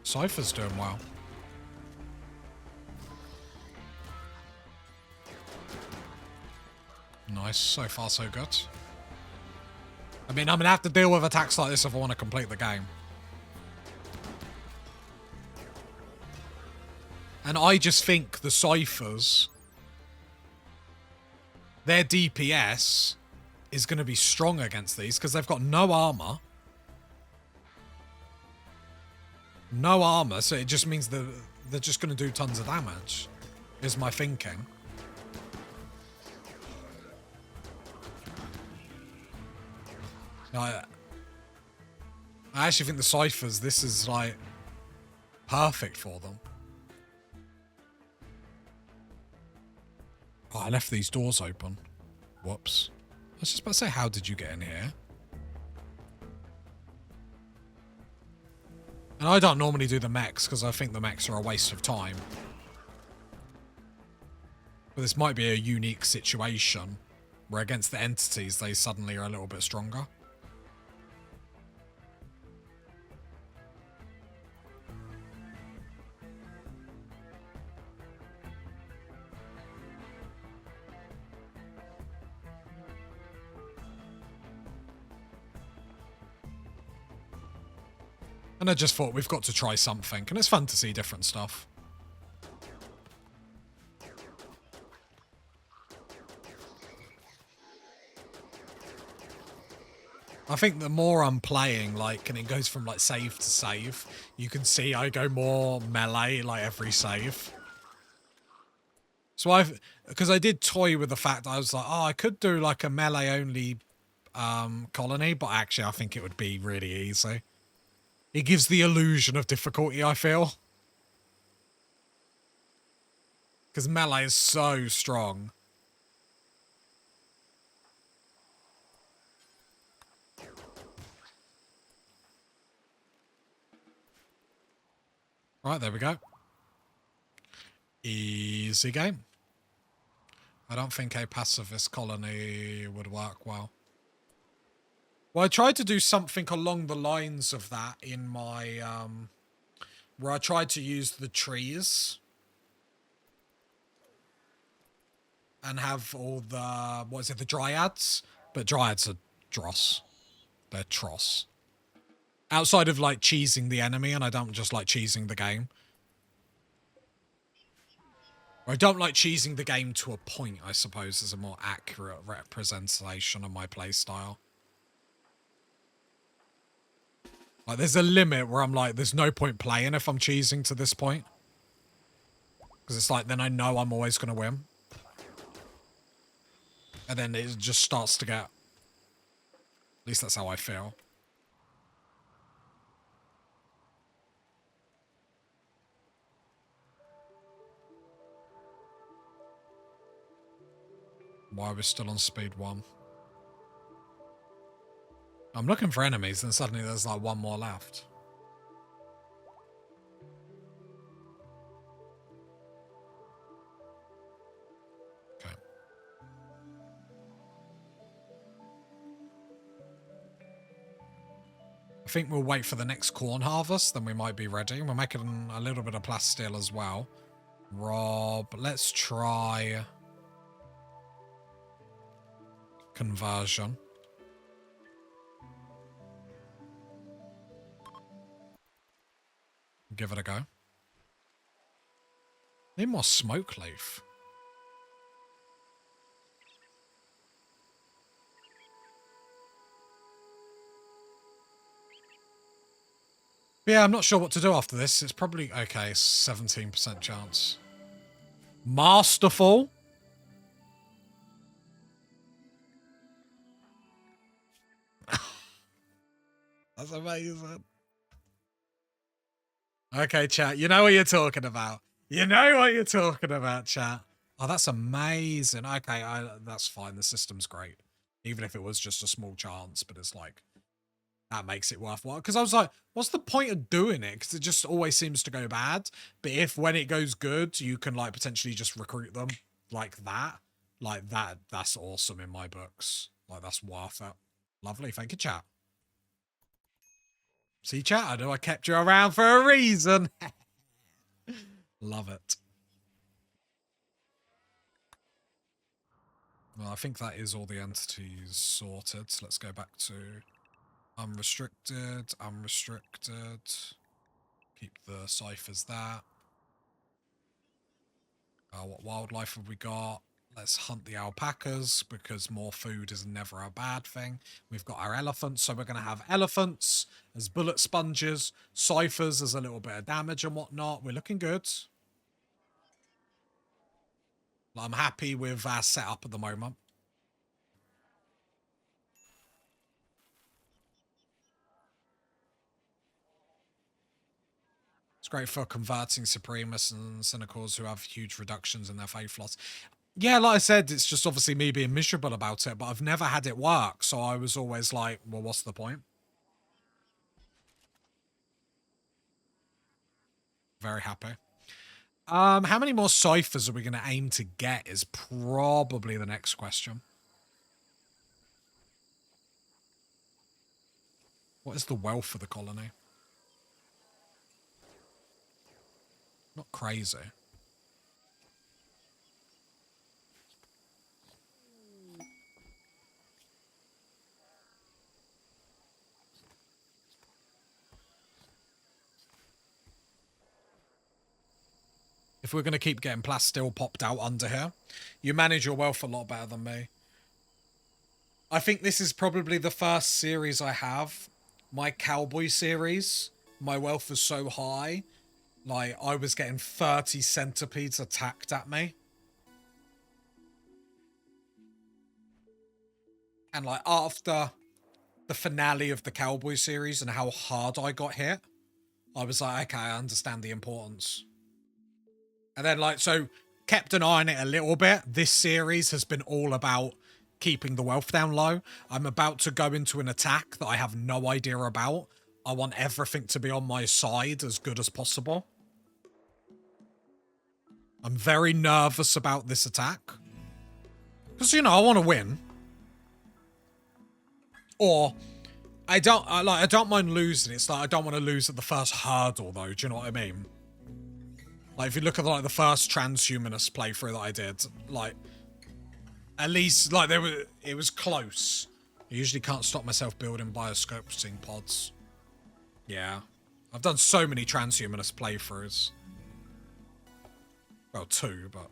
Cypher's doing well. Nice, so far so good. I mean, I'm going to have to deal with attacks like this if I want to complete the game. And I just think the ciphers, their DPS is going to be strong against these because they've got no armor. No armor, so it just means that they're just going to do tons of damage, is my thinking. I actually think the ciphers, this is like perfect for them. Oh, I left these doors open. Whoops. I was just about to say, how did you get in here? And I don't normally do the mechs because I think the mechs are a waste of time. But this might be a unique situation where against the entities, they suddenly are a little bit stronger. And I just thought we've got to try something, and it's fun to see different stuff. I think the more I'm playing, like, and it goes from like save to save, you can see I go more melee like every save. So because I did toy with the fact I was like, oh, I could do like a melee only colony, but actually I think it would be really easy. It gives the illusion of difficulty, I feel. Because melee is so strong. Right, there we go. Easy game. I don't think a pacifist colony would work well. Well, I tried to do something along the lines of that in my, where I tried to use the trees and have all the, what is it, the dryads? But dryads are dross. They're tross. Outside of, like, cheesing the enemy, and I don't just like cheesing the game. Or I don't like cheesing the game to a point, I suppose, is a more accurate representation of my playstyle. Like, there's a limit where I'm like, there's no point playing if I'm cheesing to this point. Because it's like, then I know I'm always going to win. And then it just starts to get... At least that's how I feel. Why we're still on speed 1. I'm looking for enemies, and suddenly there's like one more left. Okay. I think we'll wait for the next corn harvest, then we might be ready. We're making a little bit of plasteel as well. Rob, let's try conversion. Give it a go. Need more smoke leaf. But yeah, I'm not sure what to do after this. It's probably... Okay, 17% chance. Masterful. That's amazing. Okay, chat. You know what you're talking about. You know what you're talking about, chat. Oh, that's amazing. Okay, that's fine. The system's great. Even if it was just a small chance, but it's like, that makes it worthwhile. Because I was like, what's the point of doing it? Because it just always seems to go bad. But if when it goes good, you can like potentially just recruit them like that. Like that's awesome in my books. Like that's worth it. Lovely. Thank you, chat. See, chat, I know I kept you around for a reason. Love it. Well, I think that is all the entities sorted. So let's go back to unrestricted, unrestricted. Keep the ciphers there. What wildlife have we got? Let's hunt the alpacas because more food is never a bad thing. We've got our elephants, so we're going to have elephants as bullet sponges, ciphers as a little bit of damage and whatnot. We're looking good. I'm happy with our setup at the moment. It's great for converting supremists and cynicals who have huge reductions in their faith loss. Yeah, like I said, it's just obviously me being miserable about it, but I've never had it work, so I was always like, well, what's the point? Very happy. How many more ciphers are we going to aim to get is probably the next question. What is the wealth of the colony? Not crazy. If we're going to keep getting plasteel popped out under here, you manage your wealth a lot better than me. I think this is probably the first series I have. My cowboy series, my wealth was so high. Like, I was getting 30 centipedes attacked at me. And, like, after the finale of the cowboy series and how hard I got hit, I was like, okay, I understand the importance. And then, like, so kept an eye on it a little bit. This series has been all about keeping the wealth down low. I'm about to go into an attack that I have no idea about. I want everything to be on my side as good as possible. I'm very nervous about this attack. Because, you know, I want to win. Or I don't mind losing. It's like I don't want to lose at the first hurdle, though. Do you know what I mean? Like, if you look at, like, the first transhumanist playthrough that I did, like, at least, like, it was close. I usually can't stop myself building biosculpting pods. Yeah. I've done so many transhumanist playthroughs. Well, 2, but...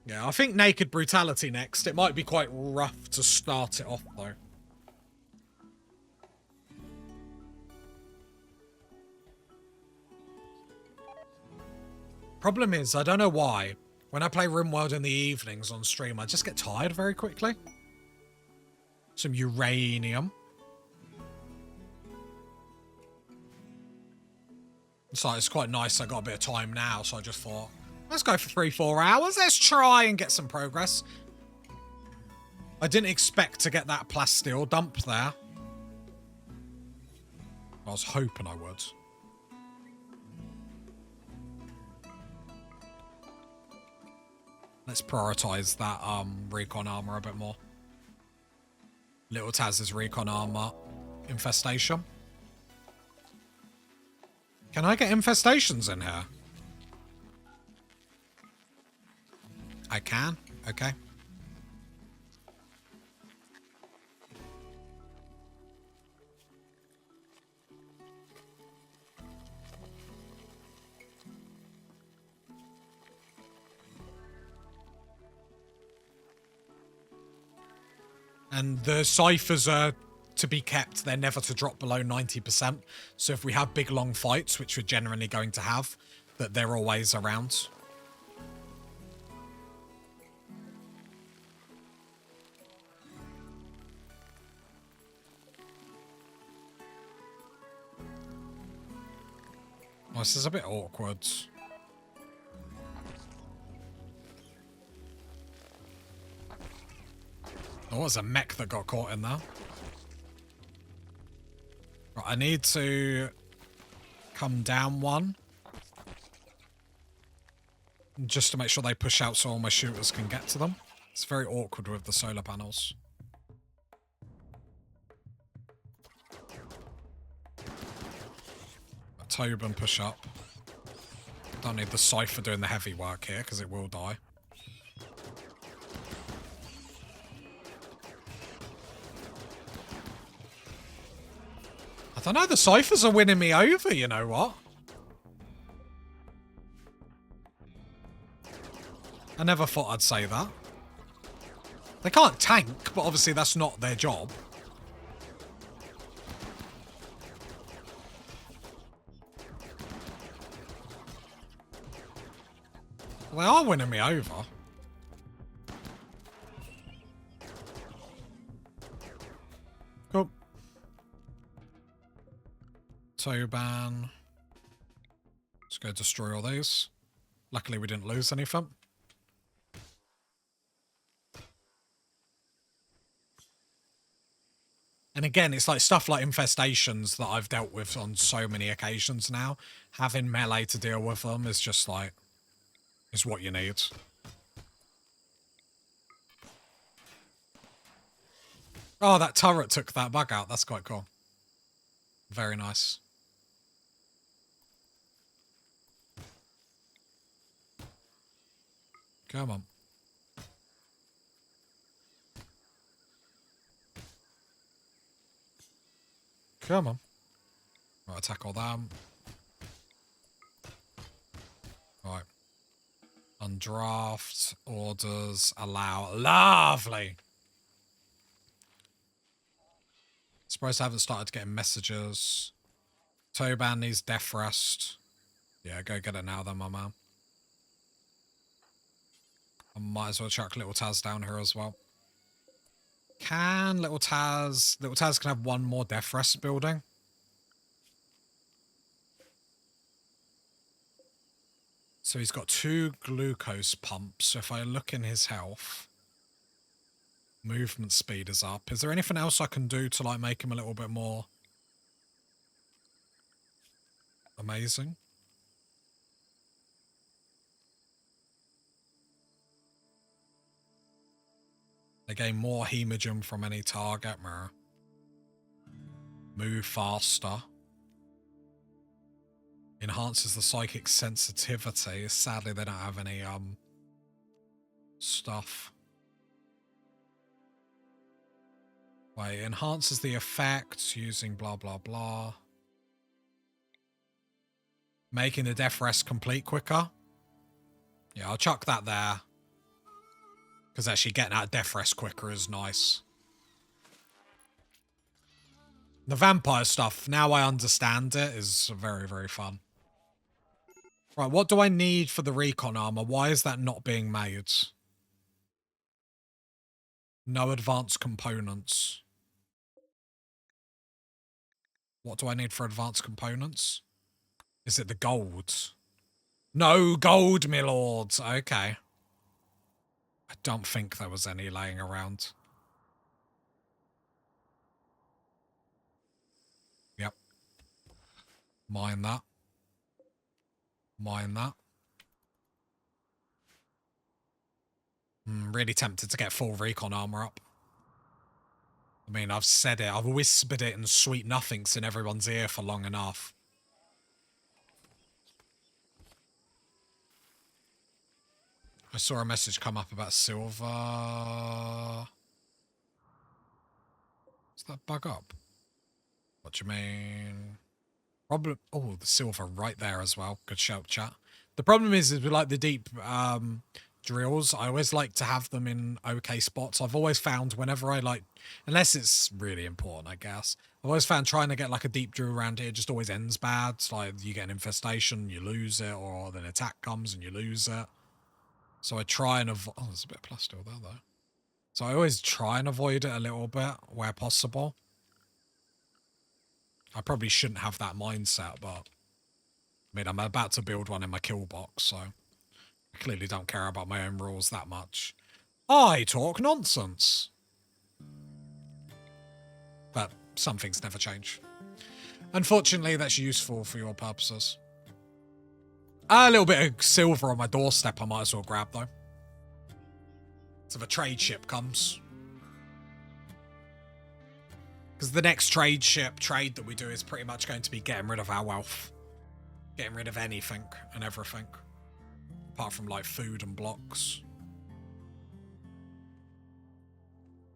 Yeah, I think Naked Brutality next. It might be quite rough to start it off, though. Problem is, I don't know why, when I play Rimworld in the evenings on stream, I just get tired very quickly. Some uranium. So it's quite nice I got a bit of time now, so I just thought, let's go for 3-4 hours. Let's try and get some progress. I didn't expect to get that plasteel dump there. I was hoping I would. Let's prioritize that recon armor a bit more. Little Taz's recon armor infestation. Can I get infestations in here? I can. Okay. And the ciphers are to be kept. They're never to drop below 90%. So if we have big, long fights, which we're generally going to have, that they're always around. Oh, this is a bit awkward. Oh, there's a mech that got caught in there. Right, I need to come down one. Just to make sure they push out so all my shooters can get to them. It's very awkward with the solar panels. Tobin push up. Don't need the Cypher doing the heavy work here because it will die. I don't know, the Cyphers are winning me over, you know what? I never thought I'd say that. They can't tank, but obviously that's not their job. They are winning me over. Cool. Toban. Let's go destroy all these. Luckily we didn't lose anything. And again, it's like stuff like infestations that I've dealt with on so many occasions now. Having melee to deal with them is just like, is what you need. Oh, that turret took that bug out. That's quite cool. Very nice. Come on. Come on. Right, attack all them. Right. Undraft, orders, allow. Lovely! Surprised I haven't started getting messages. Toban needs death rest. Yeah, go get it now then, my man. I might as well chuck Little Taz down here as well. Can Little Taz... Little Taz can have one more death rest building. So he's got 2 glucose pumps. So if I look in his health... Movement speed is up. Is there anything else I can do to like make him a little bit more... amazing? They gain more hemogen from any target. Move faster. Enhances the psychic sensitivity. Sadly, they don't have any stuff. Wait, enhances the effects using blah blah blah. Making the death rest complete quicker. Yeah, I'll chuck that there. Because actually getting out of death rest quicker is nice. The vampire stuff, now I understand it, is very, very fun. Right, what do I need for the recon armor? Why is that not being made? No advanced components. What do I need for advanced components? Is it the gold? No gold, my lords. Okay. I don't think there was any laying around. Yep. Mine that. Mine that. Really tempted to get full recon armor up. I mean, I've said it. I've whispered it in sweet nothings in everyone's ear for long enough. I saw a message come up about silver. Does that bug up? What do you mean? Problem. Oh, the silver right there as well. Good shout, chat. The problem is with like the deep drills, I always like to have them in okay spots. I've always found whenever I like, unless it's really important, I guess. I've always found trying to get like a deep drill around here just always ends bad. It's like you get an infestation, you lose it, or then an attack comes and you lose it. So I try and avoid... Oh, there's a bit of plus still there, though. So I always try and avoid it a little bit where possible. I probably shouldn't have that mindset, but... I mean, I'm about to build one in my kill box, so I clearly don't care about my own rules that much. I talk nonsense. But some things never change. Unfortunately, that's useful for your purposes. A little bit of silver on my doorstep I might as well grab, though. So the trade ship comes. Because the next trade that we do is pretty much going to be getting rid of our wealth. Getting rid of anything and everything. Apart from, like, food and blocks.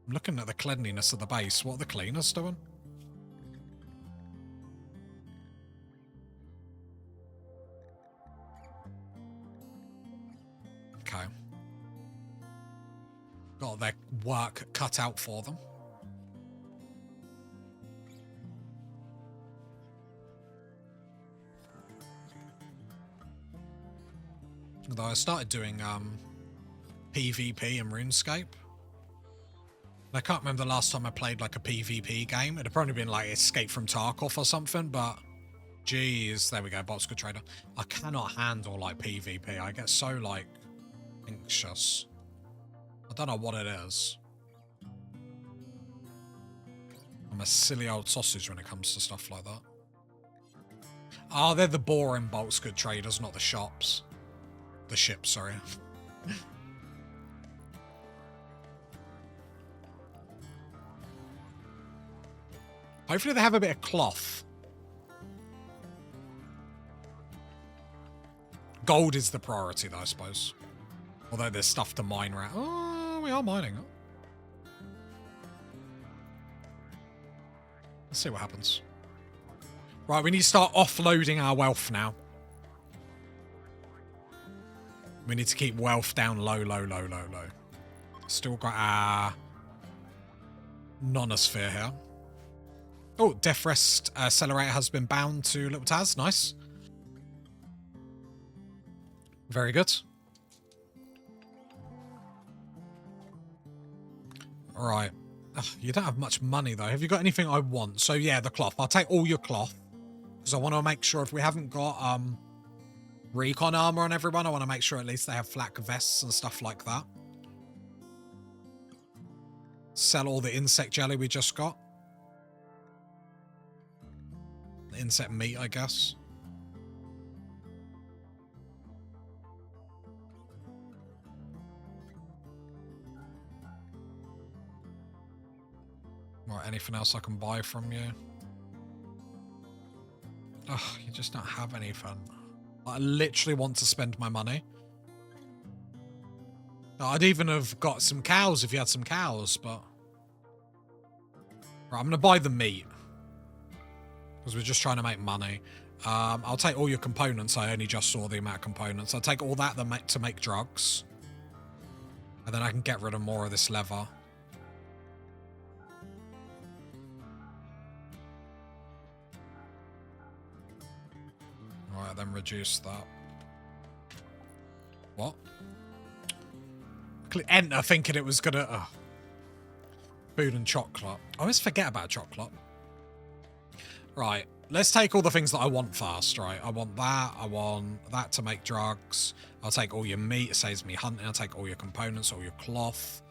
I'm looking at the cleanliness of the base. What are the cleaners doing? Okay. Got their work cut out for them. Although I started doing PvP in RuneScape. I can't remember the last time I played like a PvP game. It'd probably been like Escape from Tarkov or something, but geez, there we go, Bots Good Trader. I cannot handle like PvP. I get so like anxious. I don't know what it is. I'm a silly old sausage when it comes to stuff like that. Oh, they're the boring Bolts Good Traders, not the shops. The ships, sorry. Hopefully they have a bit of cloth. Gold is the priority, though, I suppose. Although there's stuff to mine around. Oh, we are mining. Let's see what happens. Right, we need to start offloading our wealth now. We need to keep wealth down low, low, low, low, low. Still got our nonosphere here. Oh, Death Rest Accelerator has been bound to Little Taz. Nice. Very good. All right. Ugh, you don't have much money, though. Have you got anything I want? So, yeah, the cloth. I'll take all your cloth. Because I want to make sure if we haven't got recon armor on everyone, I want to make sure at least they have flak vests and stuff like that. Sell all the insect jelly we just got. The insect meat, I guess. Right, anything else I can buy from you? Ugh, you just don't have anything. I literally want to spend my money. I'd even have got some cows if you had some cows, but... Right, I'm going to buy the meat. Because we're just trying to make money. I'll take all your components. I only just saw the amount of components. I'll take all that to make drugs. And then I can get rid of more of this leather. Right, then reduce that. What? Click enter thinking it was gonna... Food and chocolate. I always forget about chocolate. Right, let's take all the things that I want first, right? I want that to make drugs. I'll take all your meat, it saves me hunting. I'll take all your components, all your cloth.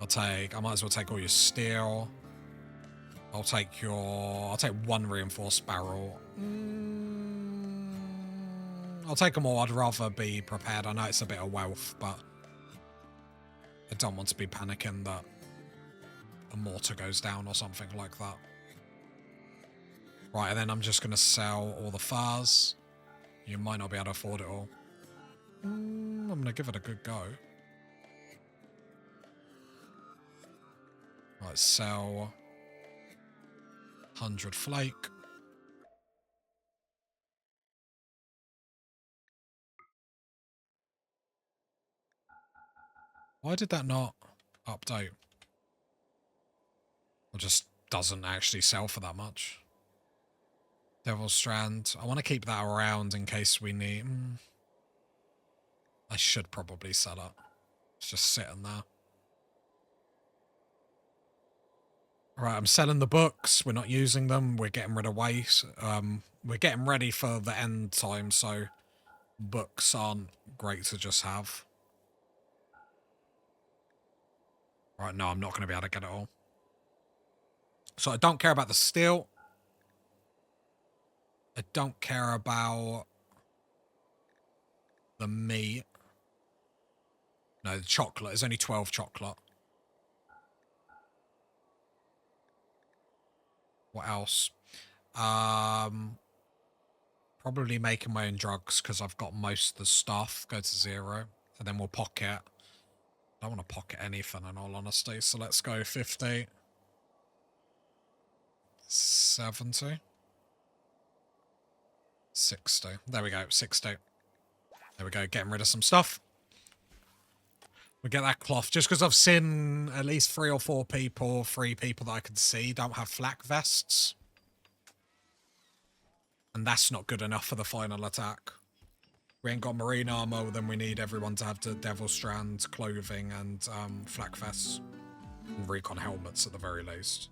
I might as well take all your steel. I'll take one reinforced barrel. I'll take them all. I'd rather be prepared. I know it's a bit of wealth, but I don't want to be panicking that a mortar goes down or something like that. Right, and then I'm just going to sell all the furs. You might not be able to afford it all. I'm going to give it a good go. Right, sell 100 flake. Why did that not update? Or just doesn't actually sell for that much? Devil's Strand. I want to keep that around in case we need... I should probably sell it. It's just sitting there. Right, I'm selling the books. We're not using them. We're getting rid of waste. We're getting ready for the end time, so books aren't great to just have. Right, no, I'm not going to be able to get it all. So I don't care about the steel. I don't care about the meat. No, the chocolate. There's only 12 chocolate. What else? Probably making my own drugs because I've got most of the stuff. Go to 0. And then we'll pocket. I don't want to pocket anything in all honesty. So let's go 50. 70. 60. There we go. 60. There we go. Getting rid of some stuff. We get that cloth. Just because I've seen at least 3 or 4 people, 3 people that I can see don't have flak vests. And that's not good enough for the final attack. We ain't got marine armor, then we need everyone to have the devil strand clothing and flak vests. And recon helmets at the very least.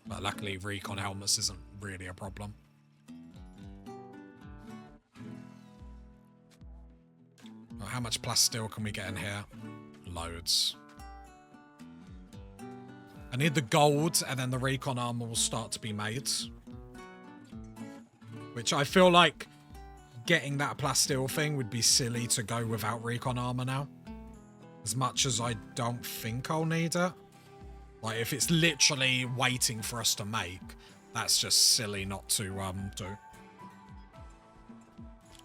But luckily recon helmets isn't really a problem. Well, how much plasteel can we get in here? Loads. I need the gold and then the recon armor will start to be made. Which I feel like getting that plasteel thing would be silly to go without recon armor now. As much as I don't think I'll need it. Like, if it's literally waiting for us to make, that's just silly not to do.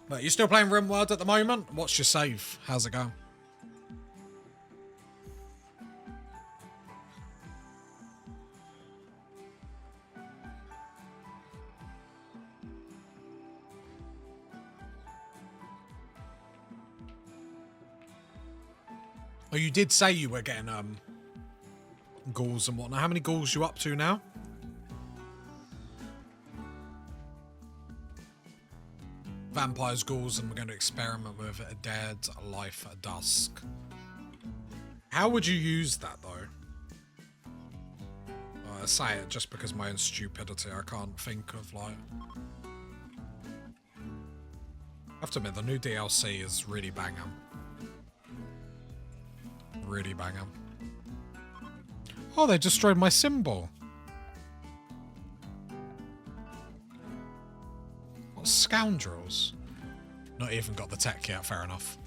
But you still playing Rimworld at the moment? What's your save? How's it going? Oh, you did say you were getting ghouls and whatnot. How many ghouls you up to now? Vampires, ghouls, and we're going to experiment with a dead life at dusk. How would you use that though? I say it just because of my own stupidity. I can't think of like. I have to admit, the new DLC is really banging. Really banging. Oh, they destroyed my symbol. What scoundrels? Not even got the tech yet, fair enough.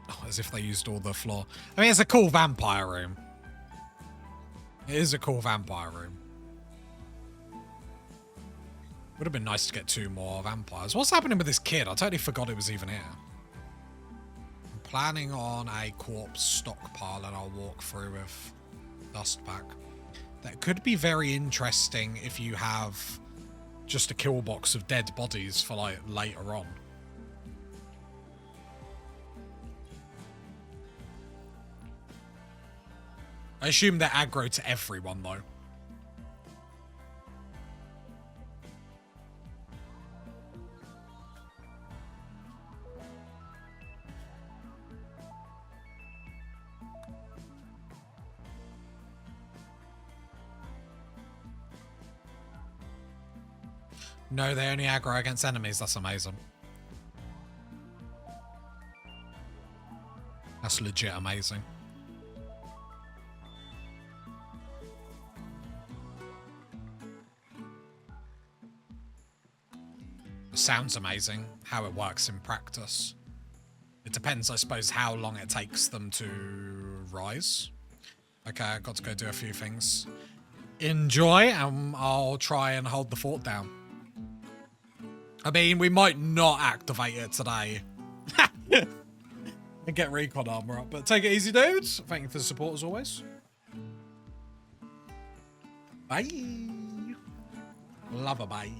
Oh, as if they used all the floor. I mean, it's a cool vampire room. It is a cool vampire room. Would have been nice to get 2 more vampires. What's happening with this kid? I totally forgot it was even here. I'm planning on a corpse stockpile and I'll walk through with dust pack. That could be very interesting if you have just a kill box of dead bodies for like later on. I assume they're aggro to everyone though. No, they only aggro against enemies. That's amazing. That's legit amazing. It sounds amazing. How it works in practice. It depends, I suppose, how long it takes them to rise. Okay, I've got to go do a few things. Enjoy, and I'll try and hold the fort down. I mean, we might not activate it today. And get recon armor up, but take it easy, dudes. Thank you for the support as always. Bye. Love a bye.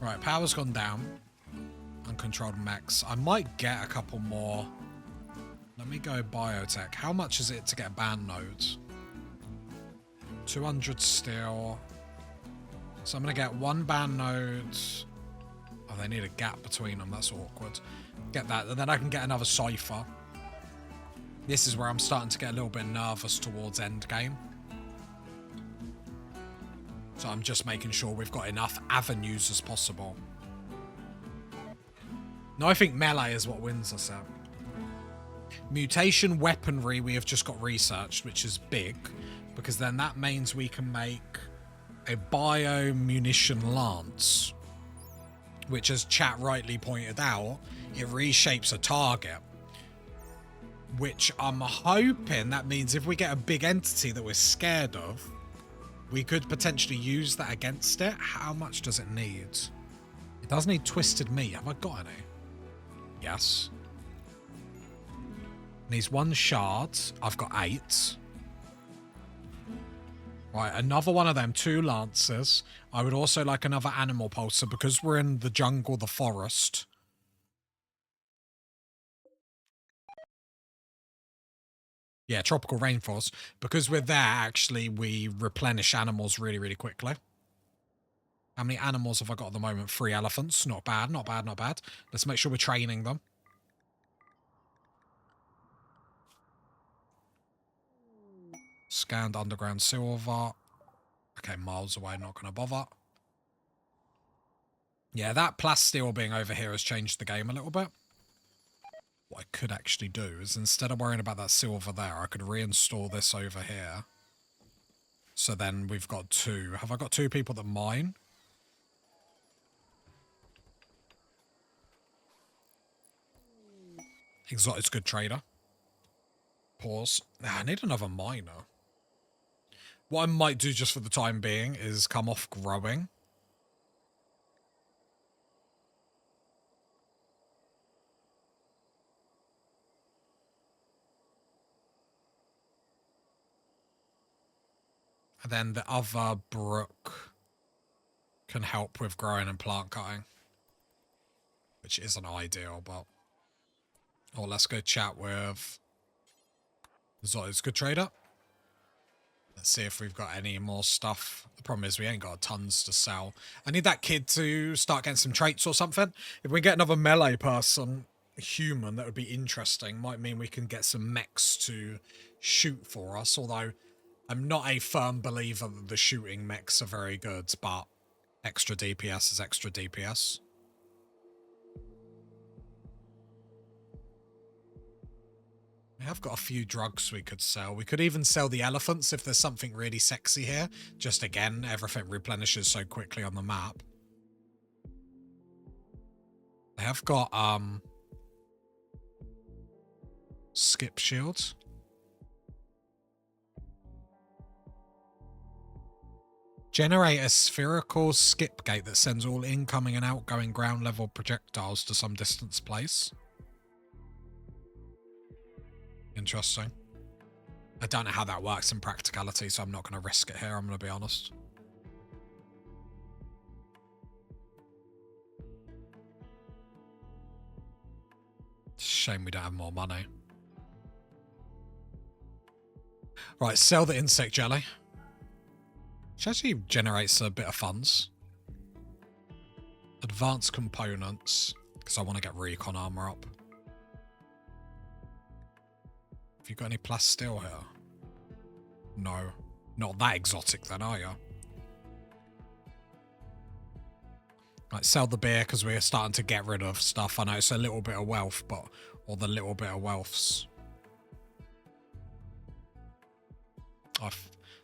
Right, power's gone down. Uncontrolled mechs. I might get a couple more. Let me go biotech. How much is it to get band nodes? 200 steel. So I'm going to get 1 band node. Oh, they need a gap between them. That's awkward. Get that, and then I can get another cipher. This is where I'm starting to get a little bit nervous towards endgame. So I'm just making sure we've got enough avenues as possible. No, I think melee is what wins us out. Mutation weaponry we have just got researched, which is big, because then that means we can make a bio-munition lance, which, as chat rightly pointed out, it reshapes a target. Which I'm hoping that means if we get a big entity that we're scared of, we could potentially use that against it. How much does it need? It does need twisted meat. Have I got any? Yes. Needs 1 shard. I've got 8. Right, another one of them, 2 lances. I would also like another animal pulsar because we're in the jungle, the forest. Yeah, tropical rainforest. Because we're there, actually, we replenish animals really, really quickly. How many animals have I got at the moment? 3 elephants. Not bad, not bad, not bad. Let's make sure we're training them. Scanned underground silver. Okay, miles away, not going to bother. Yeah, that plasteel being over here has changed the game a little bit. What I could actually do is, instead of worrying about that silver there, I could reinstall this over here. So then we've got 2. Have I got 2 people that mine? Exotic's good trader. Pause. I need another miner. What I might do just for the time being is come off growing. And then the other brook can help with growing and plant cutting. Which isn't ideal, but... Oh, let's go chat with... Exotic's good trader. Let's see if we've got any more stuff. The problem is we ain't got tons to sell. I need that kid to start getting some traits or something. If we get another melee person, human, that would be interesting. Might mean we can get some mechs to shoot for us. Although I'm not a firm believer that the shooting mechs are very good, but extra DPS is extra DPS. We have got a few drugs we could sell. We could even sell the elephants if there's something really sexy here. Just again, everything replenishes so quickly on the map. They have got, skip shields. Generate a spherical skip gate that sends all incoming and outgoing ground level projectiles to some distance place. Interesting. I don't know how that works in practicality, so I'm not going to risk it here, I'm going to be honest. Shame we don't have more money. Right, sell the insect jelly. Which actually generates a bit of funds. Advanced components, because I want to get recon armor up. Have you got any plasteel here? No. Not that exotic then, are you? Right, sell the beer because we're starting to get rid of stuff. I know it's a little bit of wealth, but... Or the little bit of wealths.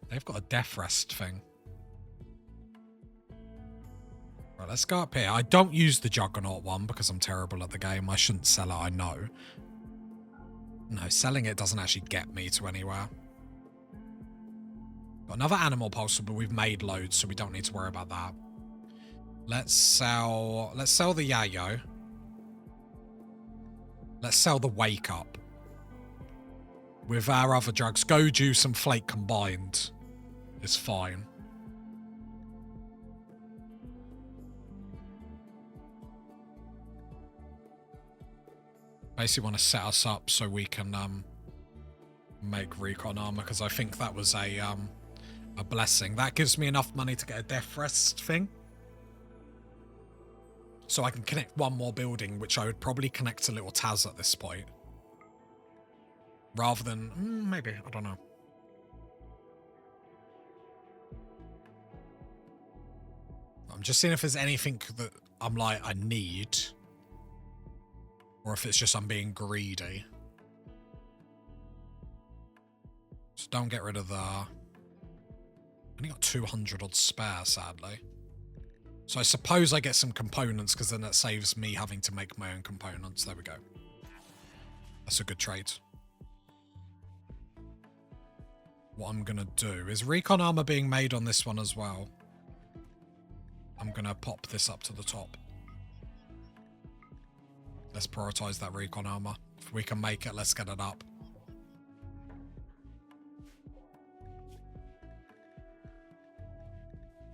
They've got a death rest thing. Right, let's go up here. I don't use the Juggernaut one because I'm terrible at the game. I shouldn't sell it, I know. No, selling it doesn't actually get me to anywhere. Got another animal pulsar, but we've made loads, so we don't need to worry about that. Let's sell the Yayo. Let's sell the Wake Up. With our other drugs, Go Juice and Flake combined is fine. Basically want to set us up so we can make recon armor, because I think that was a blessing. That gives me enough money to get a death rest thing. So I can connect one more building, which I would probably connect to little Taz at this point. Rather than, maybe, I don't know. I'm just seeing if there's anything that I'm like, I need. Or if it's just I'm being greedy. So don't get rid of the... only got 200 odd spare, sadly. So I suppose I get some components, because then that saves me having to make my own components. There we go. That's a good trade. What I'm going to do is recon armor being made on this one as well. I'm going to pop this up to the top. Let's prioritize that recon armor. If we can make it, let's get it up.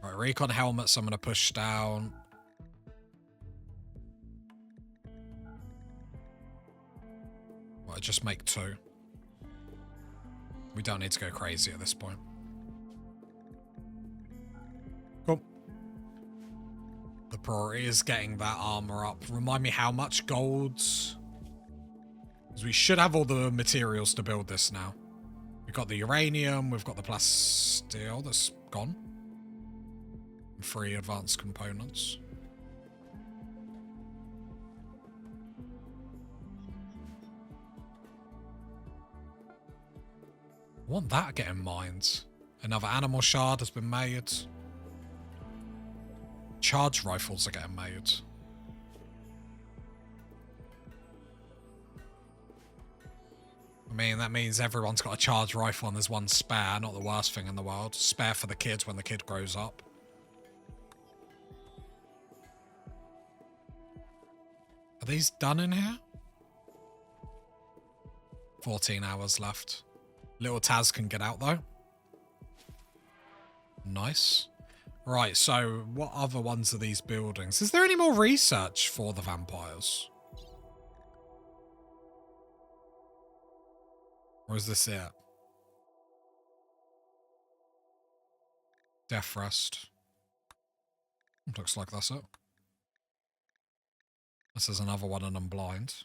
Right, recon helmets I'm going to push down. Well, just make 2. We don't need to go crazy at this point. Cool. The priority is getting that armor up. Remind me how much golds? Because we should have all the materials to build this now. We've got the uranium, we've got the plasteel that's gone. 3 advanced components. I want that getting mined. Another animal shard has been made. Charge rifles are getting made. I mean, that means everyone's got a charge rifle and there's one spare. Not the worst thing in the world. Spare for the kids when the kid grows up. Are these done in here? 14 hours left. Little Taz can get out though. Nice. Right, so what other ones are these buildings? Is there any more research for the vampires? Or is this it? Death Rest. Looks like that's it. This is another one and I'm blind.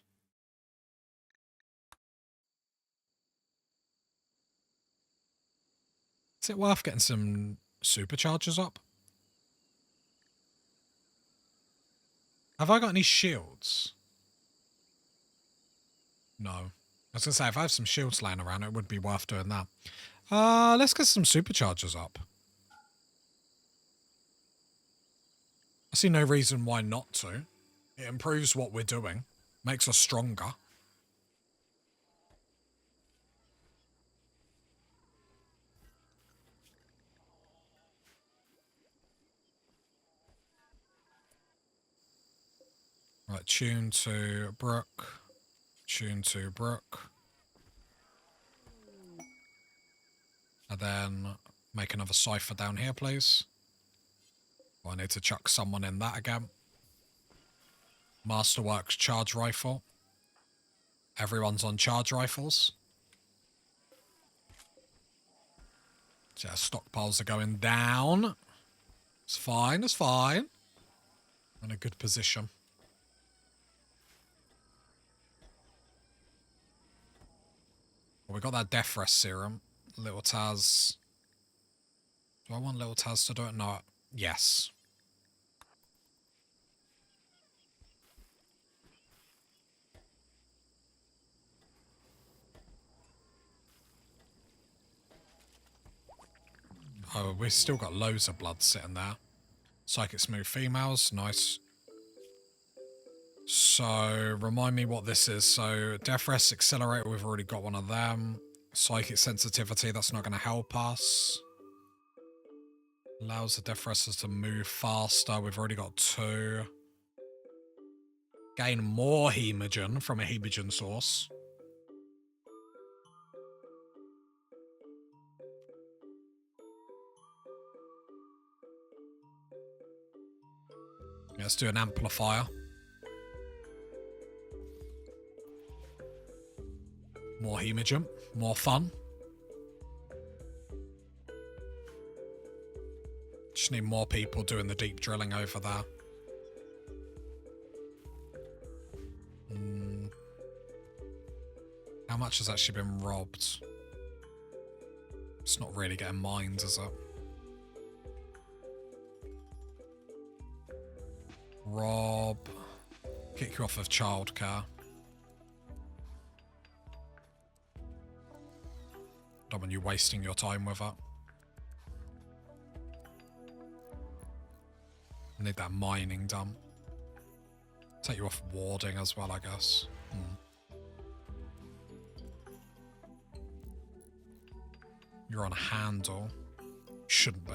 Is it worth getting some superchargers up? Have I got any shields? No. I was going to say, if I have some shields laying around, it would be worth doing that. Let's get some superchargers up. I see no reason why not to. It improves what we're doing. Makes us stronger. Right, tune to Brook. Tune to Brook. And then make another cipher down here, please. Oh, I need to chuck someone in that again. Masterworks charge rifle. Everyone's on charge rifles. So yeah, stockpiles are going down. It's fine, it's fine. In a good position. Well, we got that death rest serum. Little Taz. Do I want Little Taz to do it? No. Yes. Oh, we've still got loads of blood sitting there. Psychic smooth females. Nice. So, remind me what this is. So, death rest accelerator, we've already got one of them. Psychic sensitivity, that's not going to help us. Allows the death resters to move faster. We've already got 2. Gain more hemogen from a hemogen source. Let's do an amplifier. More hemogen. More fun. Just need more people doing the deep drilling over there. How much has actually been robbed? It's not really getting mined, is it? Rob. Kick you off of childcare. Don't want you wasting your time with it. Need that mining done. Take you off warding as well, I guess. You're on a handle. Shouldn't be.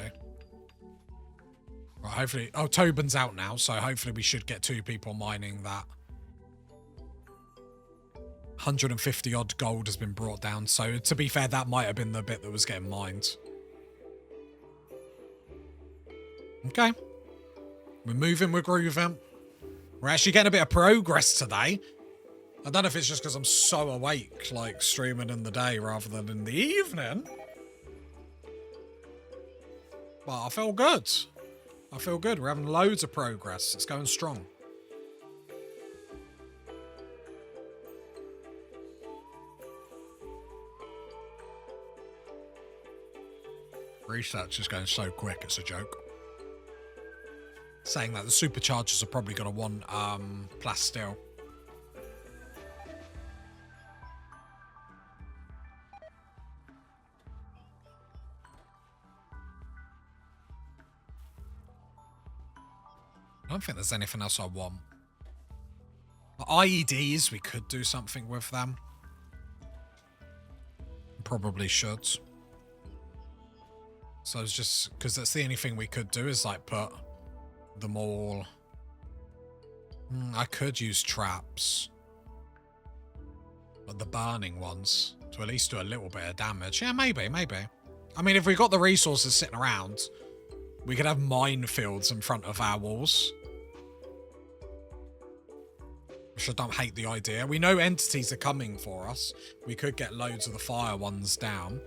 Right, hopefully... Oh, Tobin's out now, so hopefully we should get 2 people mining that. 150 odd gold has been brought down, so to be fair, that might have been the bit that was getting mined. Okay. We're moving, we're grooving. We're actually getting a bit of progress today. I don't know if it's just because I'm so awake, like streaming in the day rather than in the evening. But I feel good. I feel good. We're having loads of progress. It's going strong. Research is going so quick, it's a joke. Saying that, the superchargers are probably going to want plasteel. I don't think there's anything else I want. The IEDs, we could do something with them. Probably should. So it's just, because that's the only thing we could do is like put them all... I could use traps. But the burning ones, to at least do a little bit of damage. Yeah, maybe. I mean, if we got the resources sitting around, we could have minefields in front of our walls. Which I don't hate the idea. We know entities are coming for us. We could get loads of the fire ones down.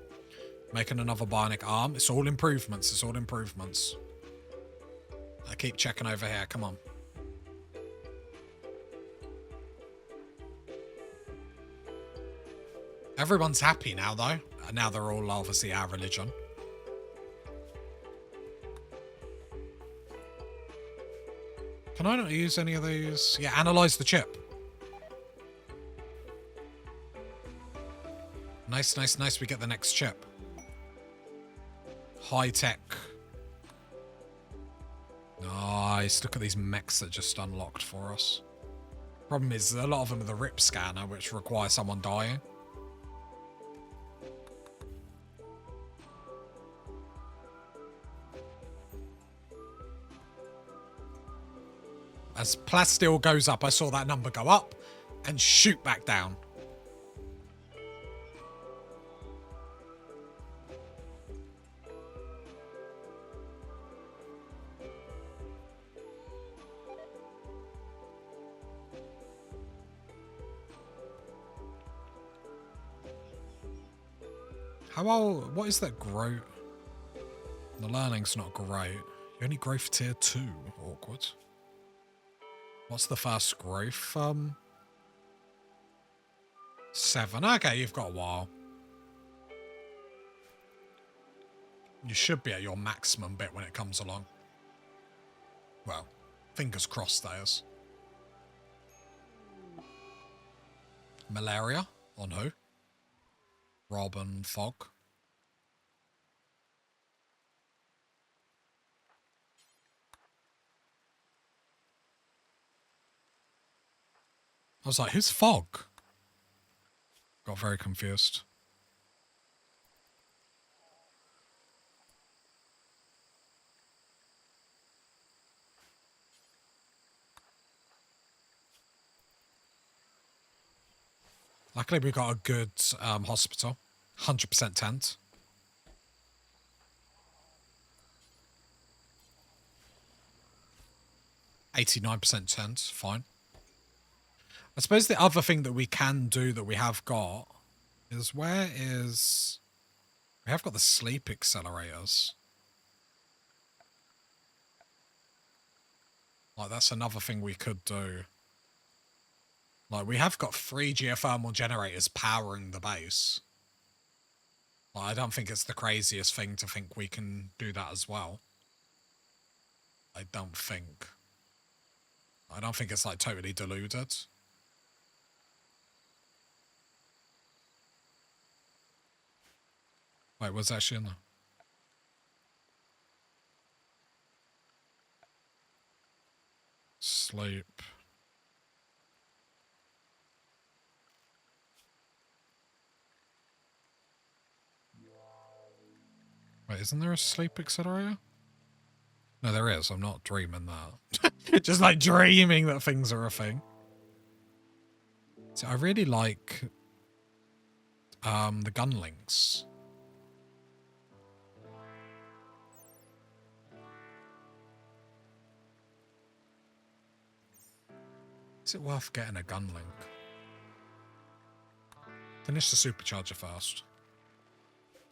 Making another bionic arm. It's all improvements. It's all improvements. I keep checking over here. Come on. Everyone's happy now, though. Now they're all obviously our religion. Can I not use any of these? Yeah, analyze the chip. Nice, nice, nice. We get the next chip. High tech. Nice. Look at these mechs that just unlocked for us. Problem is, a lot of them are the rip scanner, which requires someone dying. As plasteel goes up, I saw that number go up and shoot back down. What is that growth? The learning's not great. You only growth tier 2. Awkward. What's the first growth? 7. Okay, you've got a while. You should be at your maximum bit when it comes along. Well, fingers crossed, that is. Malaria? On who? Robin Fog. I was like, who's Fog? Got very confused. Luckily, we got a good hospital. 100% tent. %tent. Fine. I suppose the other thing that we can do that we have got is we have got the sleep accelerators. Like, that's another thing we could do. Like, we have got 3 geothermal generators powering the base. Like, I don't think it's the craziest thing to think we can do that as well. I don't think it's, like, totally deluded. Wait, what's actually in there? Sleep. Wait, isn't there a sleep accelerator? No, there is. I'm not dreaming that. Just like dreaming that things are a thing. So I really like the gun links. Is it worth getting a gun link? Finish the supercharger first.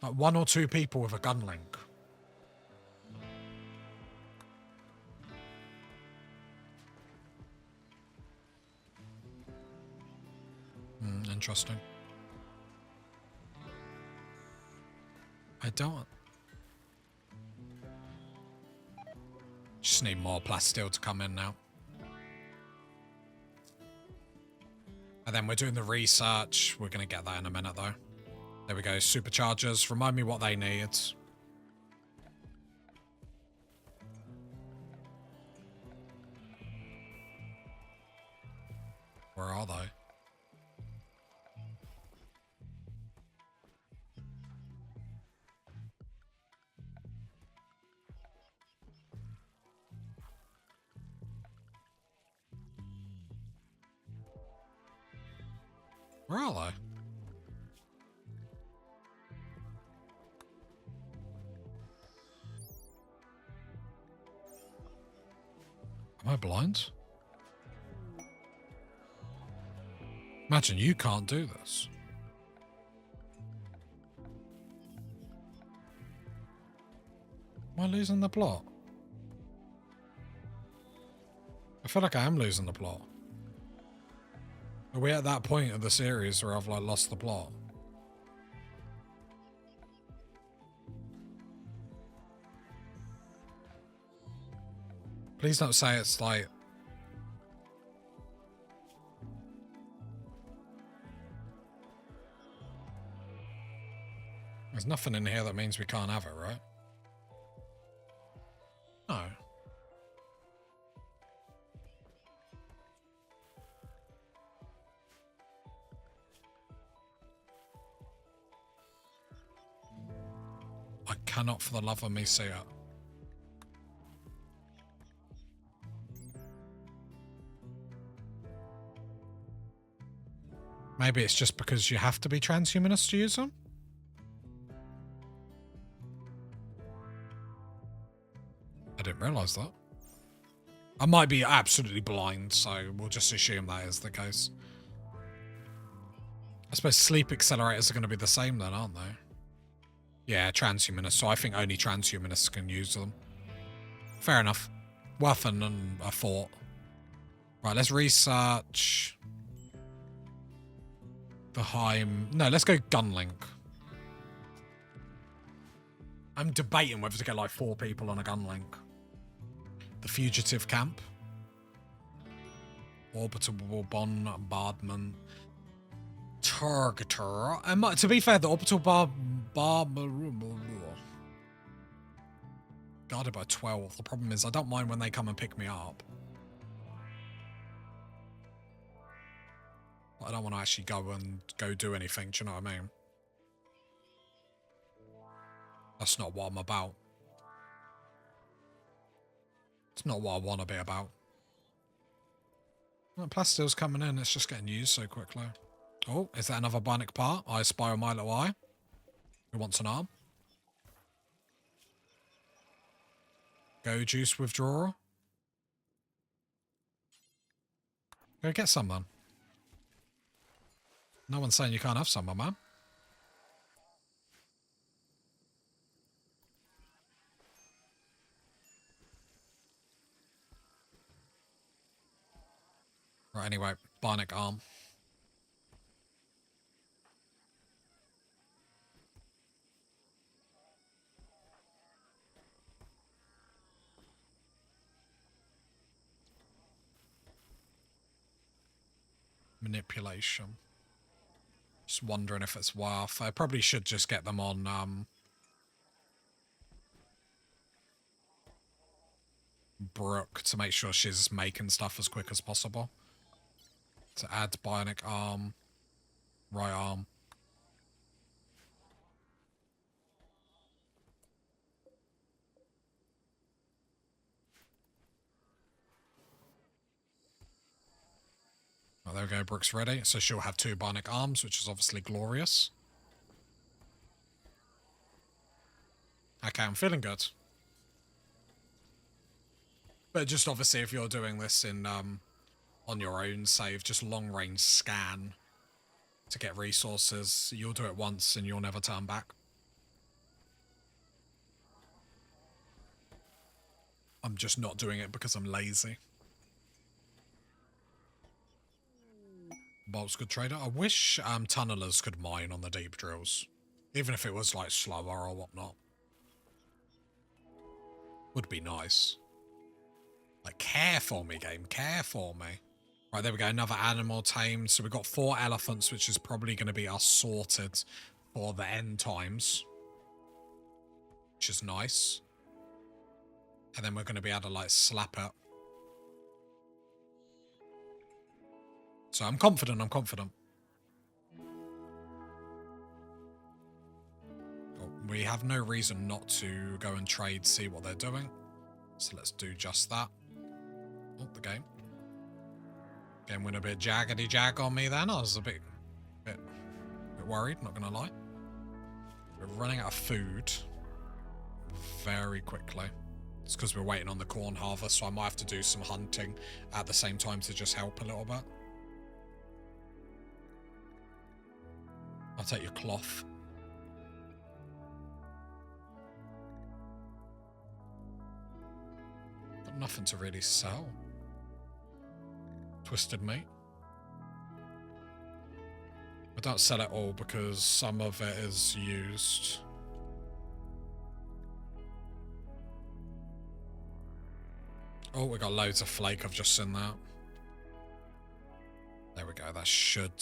Like 1 or 2 people with a gun link. Interesting. I don't... Just need more plasteel to come in now. And then we're doing the research. We're going to get that in a minute, though. There we go. Superchargers. Remind me what they need. Where are they? Where are they? Am I blind? Imagine you can't do this. Am I losing the plot? I feel like I am losing the plot. Are we at that point of the series where I've like lost the plot? Please don't say it's like... There's nothing in here that means we can't have it, right? No. I cannot for the love of me see it. Maybe it's just because you have to be transhumanist to use them? I didn't realise that. I might be absolutely blind, so we'll just assume that is the case. I suppose sleep accelerators are going to be the same then, aren't they? Yeah, transhumanists, so I think only transhumanists can use them. Fair enough. Worth a thought. Right, let's research... the Heim... No, let's go Gunlink. I'm debating whether to get like 4 people on a Gunlink. The Fugitive Camp. Orbital Bombardment. Targeter. To be fair, the Orbital guarded by 12. The problem is I don't mind when they come and pick me up. I don't want to actually go do anything, do you know what I mean? That's not what I'm about. It's not what I want to be about. Well, Plastile's coming in, it's just getting used so quickly. Oh, is that another bionic part? I spy on my little eye. Who wants an arm? Go juice withdrawal. Go get some, man. No one's saying you can't have some, my man. Right, anyway. bionic arm. Manipulation. Just wondering if it's worth. I probably should just get them on Brooke to make sure she's making stuff as quick as possible. To add bionic arm, right arm. Oh, there we go, Brooke's ready. So she'll have 2 bionic arms, which is obviously glorious. Okay, I'm feeling good. But just obviously if you're doing this in on your own save, just long range scan to get resources, you'll do it once and you'll never turn back. I'm just not doing it because I'm lazy. Bolt's good trader. I wish tunnelers could mine on the deep drills. Even if it was like slower or whatnot. Would be nice. Like, care for me, game. Care for me. Right, there we go. Another animal tamed. So we've got 4 elephants, which is probably going to be us sorted for the end times. Which is nice. And then we're going to be able to, like, slap it. So I'm confident, I'm confident. Oh, we have no reason not to go and trade, see what they're doing. So let's do just that. Oh, the game. Game went a bit jaggedy jag on me then. I was a bit worried, not gonna lie. We're running out of food very quickly. It's because we're waiting on the corn harvest, so I might have to do some hunting at the same time to just help a little bit. I'll take your cloth. Got nothing to really sell. Twisted meat. I don't sell it all because some of it is used. Oh, we got loads of flake. I've just seen that. There we go. That should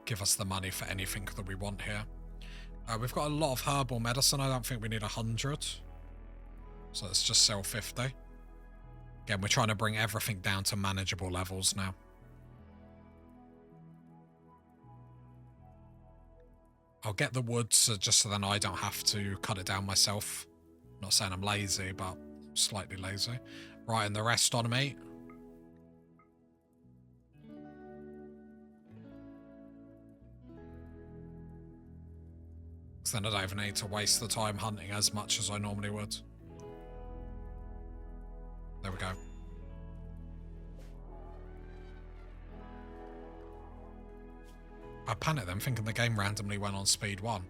give us the money for anything that we want here. We've got a lot of herbal medicine. I don't think we need 100. So let's just sell 50. Again, we're trying to bring everything down to manageable levels now. I'll get the wood just so then I don't have to cut it down myself. I'm not saying I'm lazy, but slightly lazy. Right, and the rest on me. Because then I don't even need to waste the time hunting as much as I normally would. There we go. I panicked then, thinking the game randomly went on speed 1.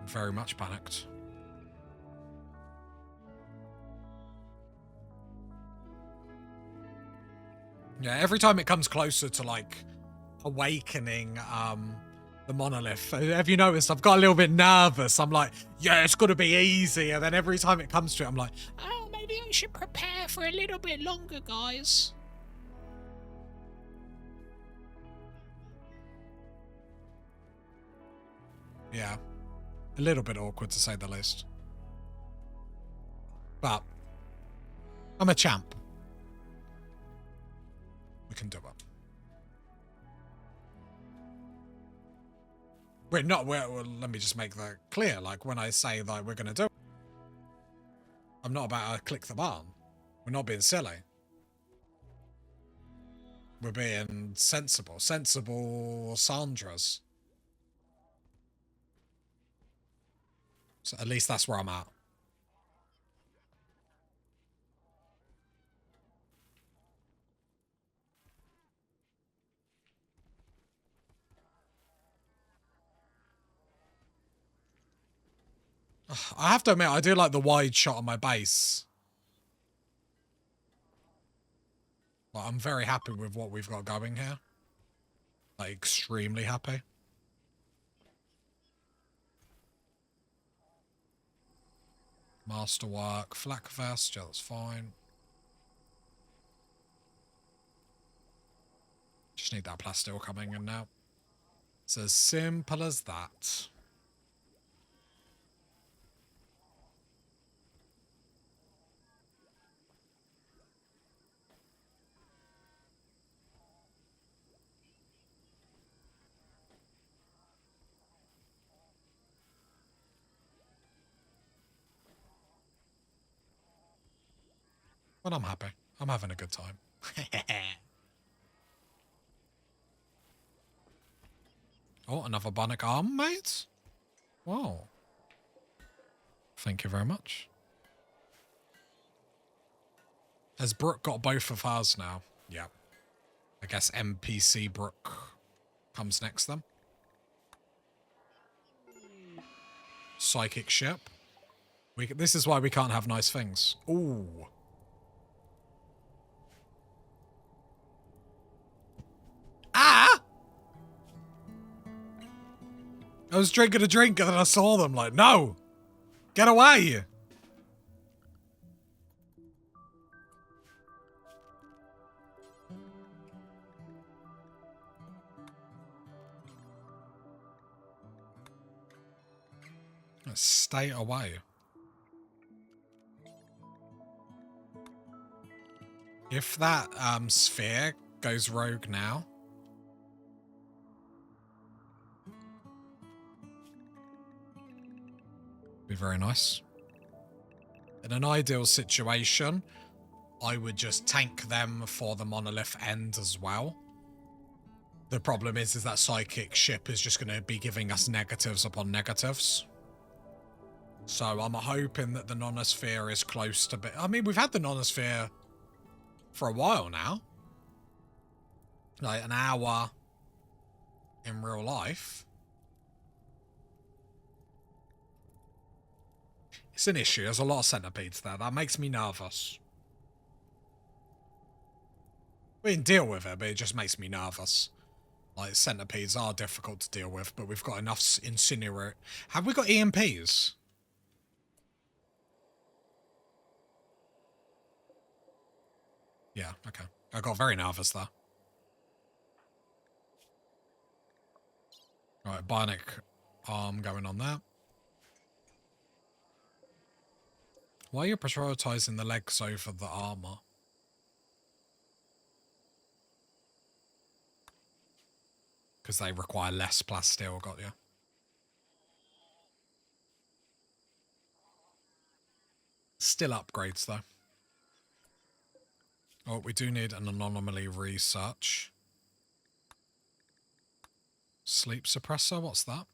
Very much panicked. Yeah, every time it comes closer to, like, awakening the monolith, have you noticed I've got a little bit nervous? I'm like, yeah, it's got to be easy. And then every time it comes to it, I'm like, oh, maybe I should prepare for a little bit longer, guys. Yeah, a little bit awkward to say the least. But I'm a champ. We can do it. We're not, well, let me just make that clear. Like, when I say that we're going to do it, I'm not about to click the button. We're not being silly. We're being sensible. Sensible Sandras. So at least that's where I'm at. I have to admit, I do like the wide shot on my base. Like, I'm very happy with what we've got going here. Like, extremely happy. Masterwork, flak vest, yeah, that's fine. Just need that plasteel coming in now. It's as simple as that. But I'm happy. I'm having a good time. Oh, another bionic arm, mate? Wow. Thank you very much. Has Brooke got both of hers now? Yeah. I guess NPC Brooke comes next then. Psychic ship. This is why we can't have nice things. Ooh. Ah! I was drinking a drink and then I saw them like, no! Get away! Stay away. If that sphere goes rogue now, be very nice. In an ideal situation, I would just tank them for the monolith end as well. The problem is that psychic ship is just going to be giving us negatives upon negatives. So I'm hoping that the nonosphere is close to... I mean, we've had the nonosphere for a while now. Like an hour in real life. It's an issue. There's a lot of centipedes there. That makes me nervous. We can deal with it, but it just makes me nervous. Like, centipedes are difficult to deal with, but we've got enough incinerate. Have we got EMPs? Yeah, okay. I got very nervous there. Right, bionic arm going on there. Why are you prioritizing the legs over the armor? Because they require less plasteel, got you. Still upgrades, though. Oh, we do need an anomaly research. Sleep suppressor, what's that?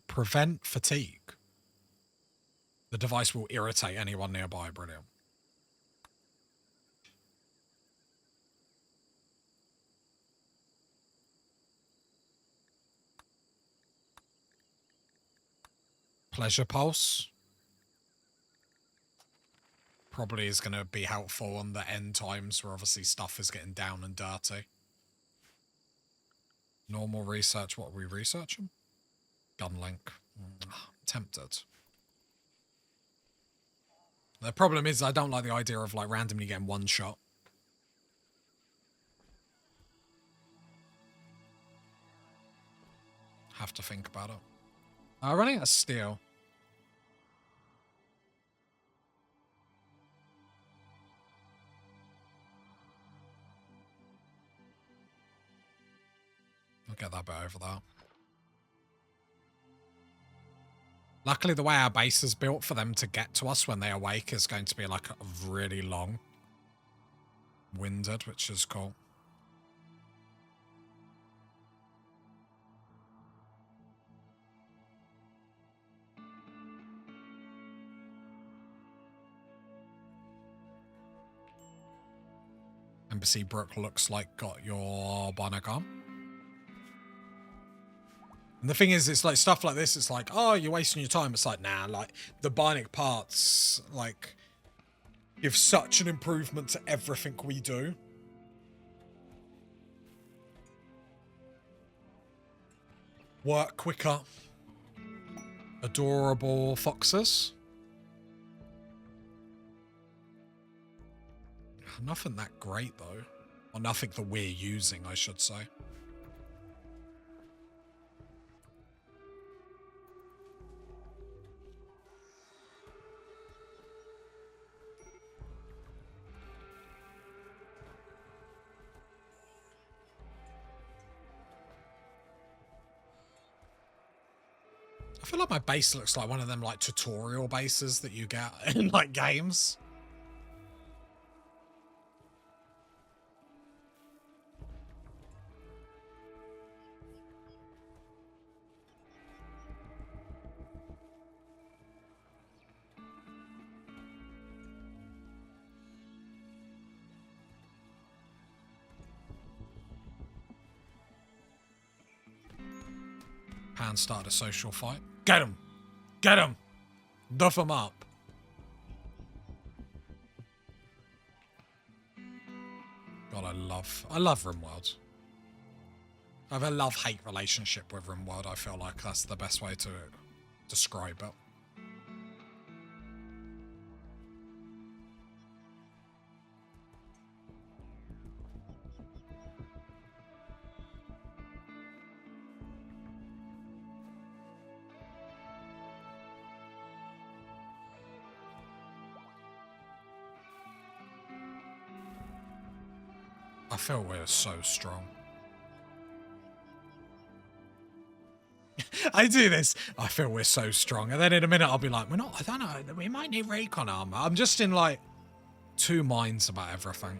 Prevent fatigue. The device will irritate anyone nearby, brilliant. Pleasure pulse. Probably is going to be helpful on the end times where obviously stuff is getting down and dirty. Normal research, what are we researching? Gun link. Tempted. The problem is I don't like the idea of like randomly getting one shot. Have to think about it. Running out of steel. I'll get that bit over there. Luckily, the way our base is built for them to get to us when they awake is going to be like really long. Winded, which is cool. Embassy Brook looks like got your bionic arm. And the thing is, it's like stuff like this, it's like, oh, you're wasting your time. It's like, nah, like the bionic parts, like, give such an improvement to everything we do. Work quicker. Adorable foxes. Nothing that great, though. Or nothing that we're using, I should say. I feel like my base looks like one of them like tutorial bases that you get in like games. Pan started a social fight. Get him! Get him! Duff him up. God, I love Rimworld. I have a love-hate relationship with Rimworld. I feel like that's the best way to describe it. I feel we're so strong. I do this. I feel we're so strong. And then in a minute I'll be like, we're not, I don't know, we might need recon armor. I'm just in like two minds about everything.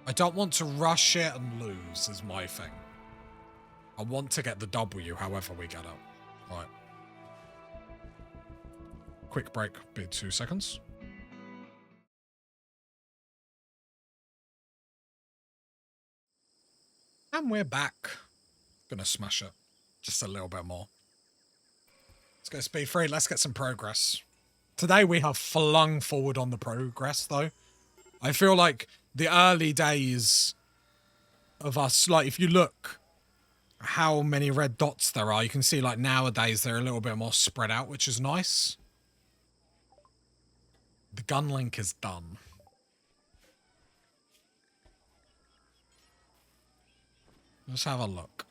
I don't want to rush it and lose is my thing. I want to get the W however we get it. Right. Quick break, be 2 seconds. And we're back. Gonna smash it. Just a little bit more. Let's go speed 3. Let's get some progress. Today we have flung forward on the progress, though. I feel like the early days of us, like if you look how many red dots there are, you can see like nowadays they're a little bit more spread out, which is nice. The gun link is done. Let's have a look.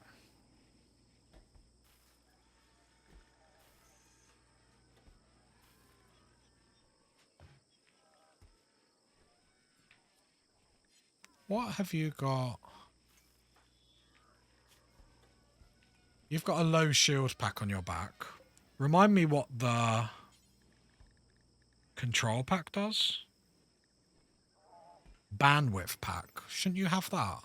What have you got? You've got a low shield pack on your back. Remind me what the control pack does? Bandwidth pack. Shouldn't you have that?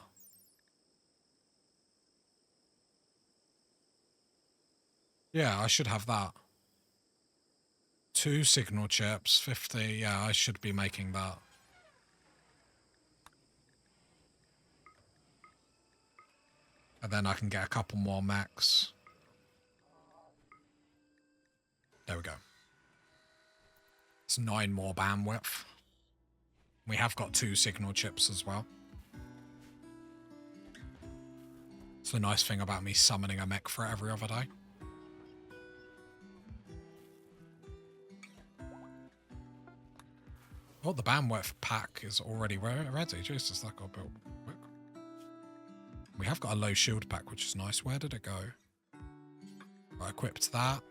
Yeah, I should have that. 2 signal chips, 50. Yeah, I should be making that. And then I can get a couple more mechs. There we go. It's 9 more bandwidth. We have got 2 signal chips as well. It's the nice thing about me summoning a mech for it every other day. Oh, the bandwidth pack is already ready. Jesus, that got built quick. We have got a low shield pack, which is nice. Where did it go? I equipped that,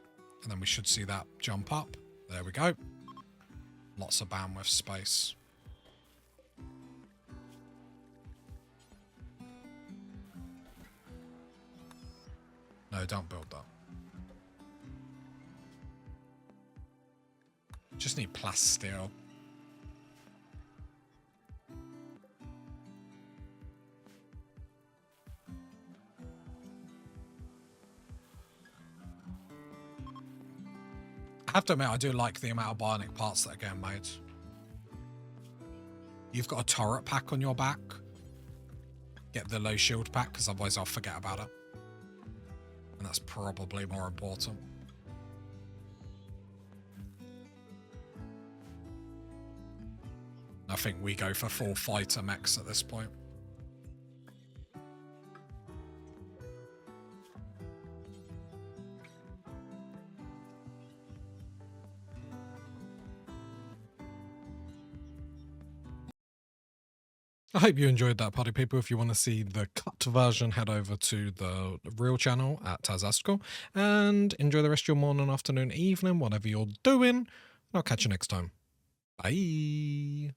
and then we should see that jump up. There we go. Lots of bandwidth space. No, don't build that. Just need plasteel. I have to admit, I do like the amount of bionic parts that are getting made. You've got a turret pack on your back. Get the low shield pack, because otherwise I'll forget about it. And that's probably more important. I think we go for full fighter mechs at this point. I hope you enjoyed that, party people. If you want to see the cut version, head over to the real channel at Tazastical and enjoy the rest of your morning, afternoon, evening, whatever you're doing. I'll catch you next time. Bye.